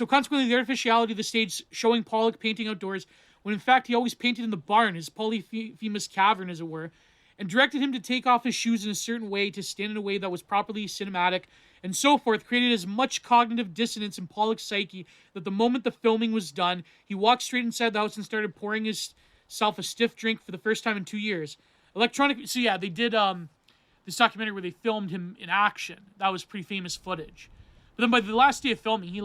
consequently, the artificiality of the stage showing Pollock painting outdoors, when in fact he always painted in the barn, his Polyphemus cavern, as it were, and directed him to take off his shoes in a certain way, to stand in a way that was properly cinematic, and so forth, created as much cognitive dissonance in Pollock's psyche that the moment the filming was done, he walked straight inside the house and started pouring himself a stiff drink for the first time in 2 years. So yeah, they did this documentary where they filmed him in action. That was pretty famous footage. But then by the last day of filming, he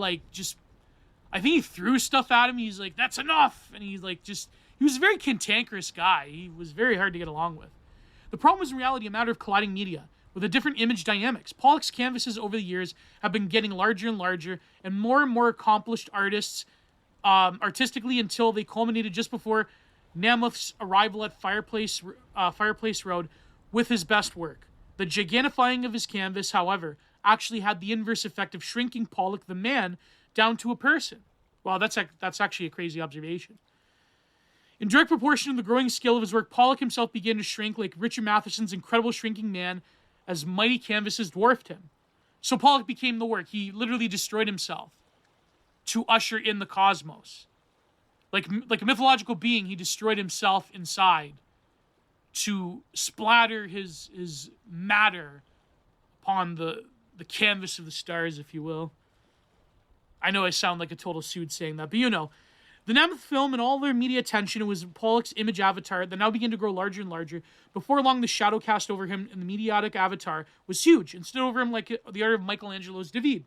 I think he threw stuff at him. He's like, that's enough. And he was a very cantankerous guy. He was very hard to get along with. The problem was in reality a matter of colliding media with a different image dynamics. Pollock's canvases over the years have been getting larger and larger, and more accomplished artists artistically, until they culminated just before Namuth's arrival at Fireplace Road with his best work. The gigantifying of his canvas, however, actually had the inverse effect of shrinking Pollock the man down to a person. Wow, that's actually a crazy observation. In direct proportion to the growing scale of his work, Pollock himself began to shrink like Richard Matheson's incredible shrinking man as mighty canvases dwarfed him. So Pollock became the work. He literally destroyed himself to usher in the cosmos. Like a mythological being, he destroyed himself inside to splatter his matter upon the canvas of the stars, if you will. I know I sound like a total suit saying that, but the Namuth film and all their media attention, it was Pollock's image avatar that now began to grow larger and larger. Before long, the shadow cast over him and the mediotic avatar was huge and stood over him like the art of Michelangelo's David.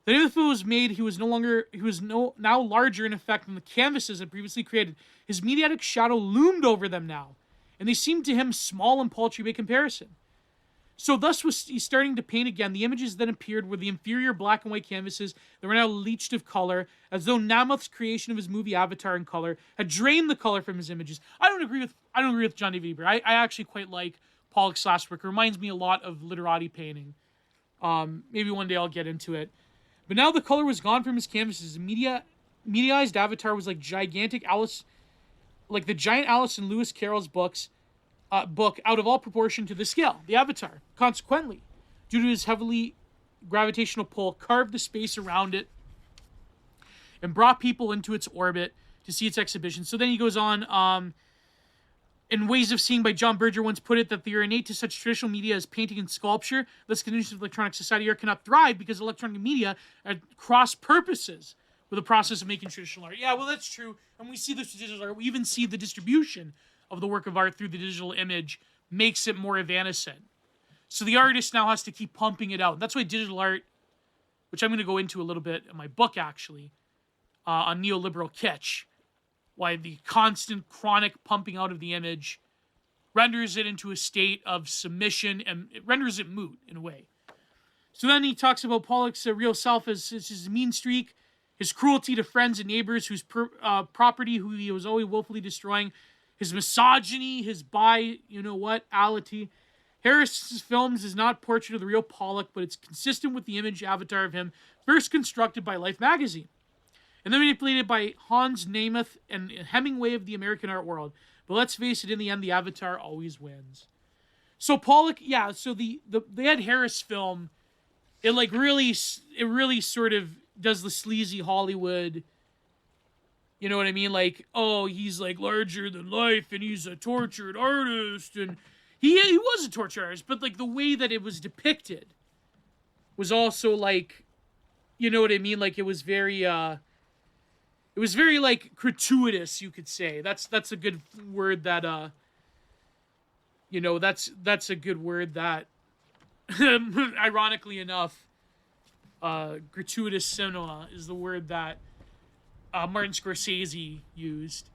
The Namuth film was made, he was now larger in effect than the canvases had previously created. His mediotic shadow loomed over them now, and they seemed to him small and paltry by comparison. So thus was he starting to paint again. The images then appeared were the inferior black and white canvases that were now leached of color, as though Namuth's creation of his movie Avatar in color had drained the color from his images. I don't agree with John David Ebert. I actually quite like Pollock's last work. It reminds me a lot of literati painting. Maybe one day I'll get into it. But now the color was gone from his canvases. The mediaized Avatar was like gigantic Alice, like the giant Alice in Lewis Carroll's book out of all proportion to the scale, the Avatar. Consequently, due to his heavily gravitational pull, carved the space around it and brought people into its orbit to see its exhibition. So then he goes on, in Ways of Seeing by John Berger once put it that they are innate to such traditional media as painting and sculpture. Thus, conditions of electronic society art cannot thrive because electronic media are cross purposes with the process of making traditional art. Yeah, well, that's true. And we see this with digital art. We even see the distribution of the work of art through the digital image makes it more evanescent. So the artist now has to keep pumping it out. That's why digital art, which I'm going to go into a little bit in my book actually, on neoliberal kitsch, why the constant chronic pumping out of the image renders it into a state of submission, and it renders it moot in a way. So then he talks about Pollock's real self as his mean streak, his cruelty to friends and neighbors whose property who he was always willfully destroying, his misogyny, his bi-ality. Harris's films is not a portrait of the real Pollock, but it's consistent with the image avatar of him first constructed by Life magazine, and then manipulated by Hans Namuth and Hemingway of the American art world. But let's face it, in the end, the avatar always wins. So Pollock, yeah, so the Ed Harris film, it really sort of does the sleazy Hollywood, you know what I mean? Like, oh, he's like larger than life and he's a tortured artist. And he was a tortured artist, but like the way that it was depicted was also like, you know what I mean? Like it was very like gratuitous, you could say. That's a good word that, that's a good word that ironically enough, gratuitous cinema is the word that Martin Scorsese used,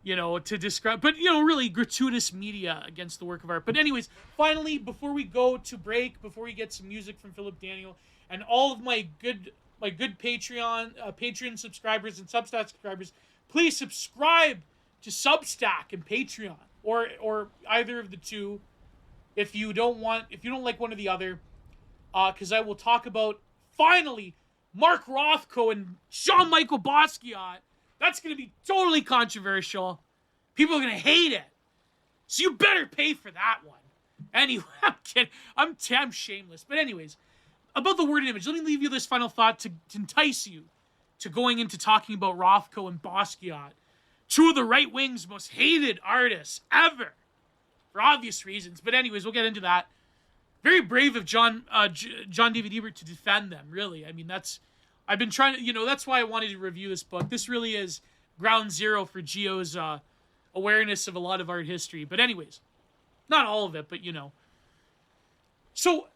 to describe, but, really gratuitous media against the work of art. But anyways, finally, before we go to break, before we get some music from Philip Daniel, and all of my good Patreon subscribers and Substack subscribers, please subscribe to Substack and Patreon, or either of the two, if you don't like one or the other, because I will talk about, finally, Mark Rothko and Jean-Michael Basquiat. That's going to be totally controversial. People are going to hate it. So you better pay for that one. Anyway, I'm kidding. I'm shameless. But anyways, about the word and image, let me leave you this final thought to entice you to going into talking about Rothko and Basquiat, two of the right wing's most hated artists ever, for obvious reasons. But anyways, we'll get into that. Very brave of John David Ebert to defend them, really. I mean, I've been trying to, that's why I wanted to review this book. This really is ground zero for Gio's awareness of a lot of art history. But anyways, not all of it, but So,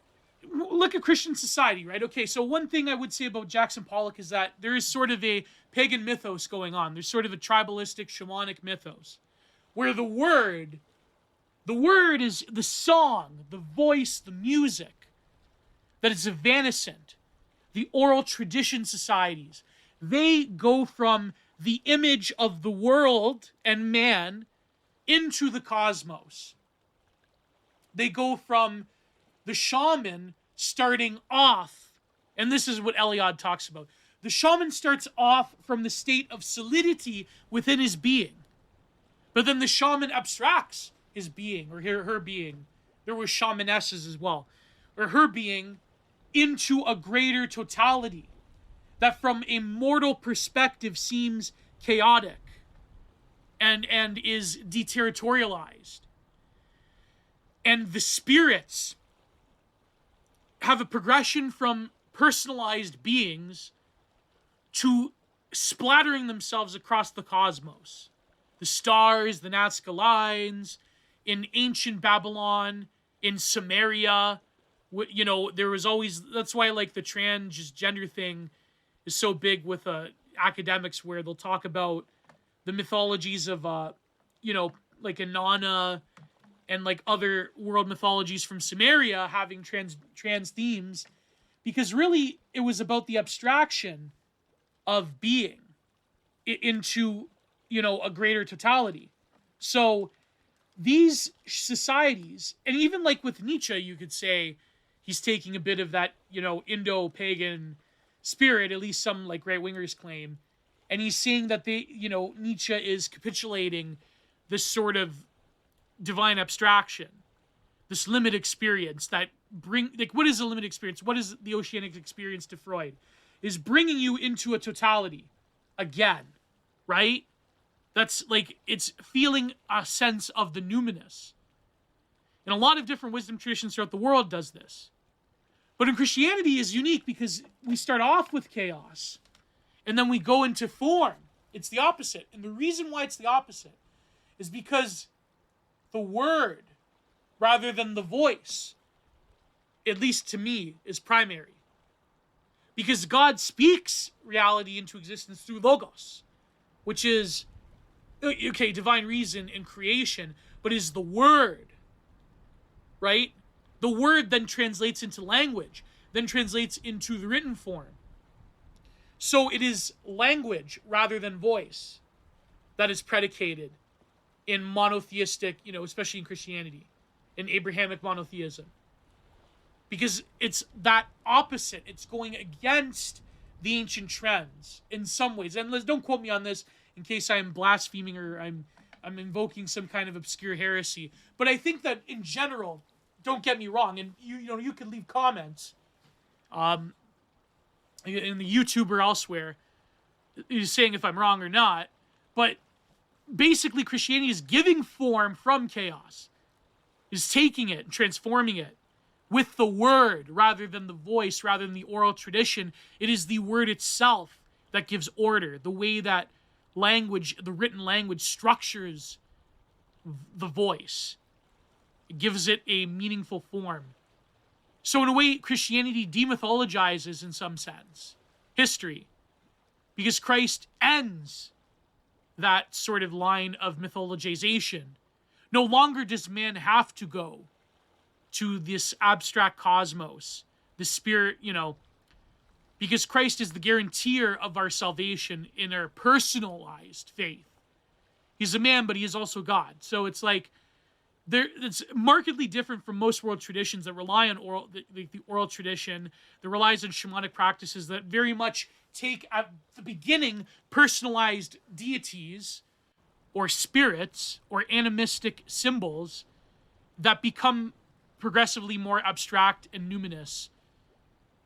look at Christian society, right? Okay, so one thing I would say about Jackson Pollock is that there is sort of a pagan mythos going on. There's sort of a tribalistic, shamanic mythos, where the word is the song, the voice, the music, that is evanescent. The oral tradition societies, they go from the image of the world and man into the cosmos. They go from the shaman starting off, and this is what Eliade talks about. The shaman starts off from the state of solidity within his being, but then the shaman abstracts his being, or her being. There were shamanesses as well, or her being, into a greater totality that from a mortal perspective seems chaotic and is deterritorialized. And the spirits have a progression from personalized beings to splattering themselves across the cosmos. The stars, the Nazca lines, in ancient Babylon, in Samaria, there was always, that's why like the transgender thing is so big with academics, where they'll talk about the mythologies of, like Inanna and like other world mythologies from Samaria having trans themes, because really it was about the abstraction of being into, a greater totality. So these societies, and even like with Nietzsche, you could say, he's taking a bit of that, Indo-pagan spirit, at least some like right-wingers claim. And he's saying that Nietzsche is capitulating this sort of divine abstraction, this limit experience that what is a limit experience? What is the oceanic experience to Freud? Is bringing you into a totality again, right? That's like, it's feeling a sense of the numinous. And a lot of different wisdom traditions throughout the world does this. But in Christianity is unique because we start off with chaos and then we go into form. It's the opposite. And the reason why it's the opposite is because the word, rather than the voice, at least to me, is primary. Because God speaks reality into existence through logos, which is, divine reason in creation, but is the word, right? The word then translates into language, then translates into the written form. So it is language rather than voice that is predicated in monotheistic, especially in Christianity, in Abrahamic monotheism. Because it's that opposite. It's going against the ancient trends in some ways. And don't quote me on this in case I'm blaspheming or I'm invoking some kind of obscure heresy. But I think that in general, don't get me wrong, and you can leave comments in the YouTube or elsewhere saying if I'm wrong or not. But basically, Christianity is giving form from chaos, is taking it and transforming it with the word rather than the voice, rather than the oral tradition. It is the word itself that gives order, the way that language, the written language, structures the voice. It gives it a meaningful form. So in a way, Christianity demythologizes, in some sense, history, because Christ ends that sort of line of mythologization. No longer does man have to go to this abstract cosmos, the spirit, because Christ is the guarantor of our salvation in our personalized faith. He's a man, but he is also God. So it's like, it's markedly different from most world traditions that rely on the oral tradition that relies on shamanic practices that very much take at the beginning personalized deities or spirits or animistic symbols that become progressively more abstract and numinous.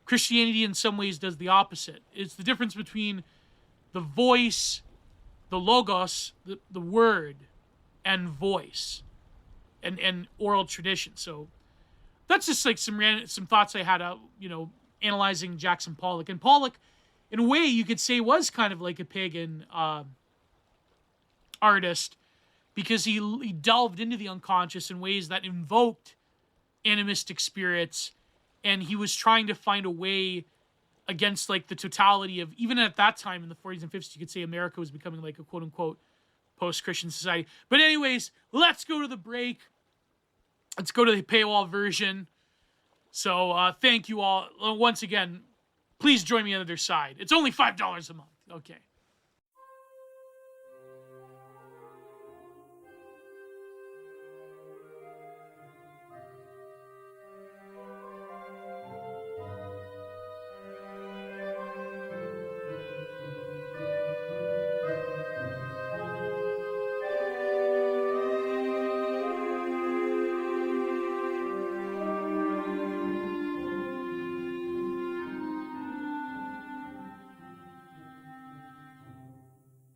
Christianity in some ways does the opposite. It's the difference between the voice, the logos, the word, and voice. And oral tradition. So that's just like some thoughts I had analyzing Jackson Pollock. And Pollock, in a way, you could say was kind of like a pagan artist, because he delved into the unconscious in ways that invoked animistic spirits, and he was trying to find a way against like the totality of, even at that time in the 40s and 50s, you could say America was becoming like a quote unquote post-Christian society. But anyways, let's go to the break. Let's go to the paywall version. So thank you all. Once again, please join me on the other side. It's only $5 a month. Okay.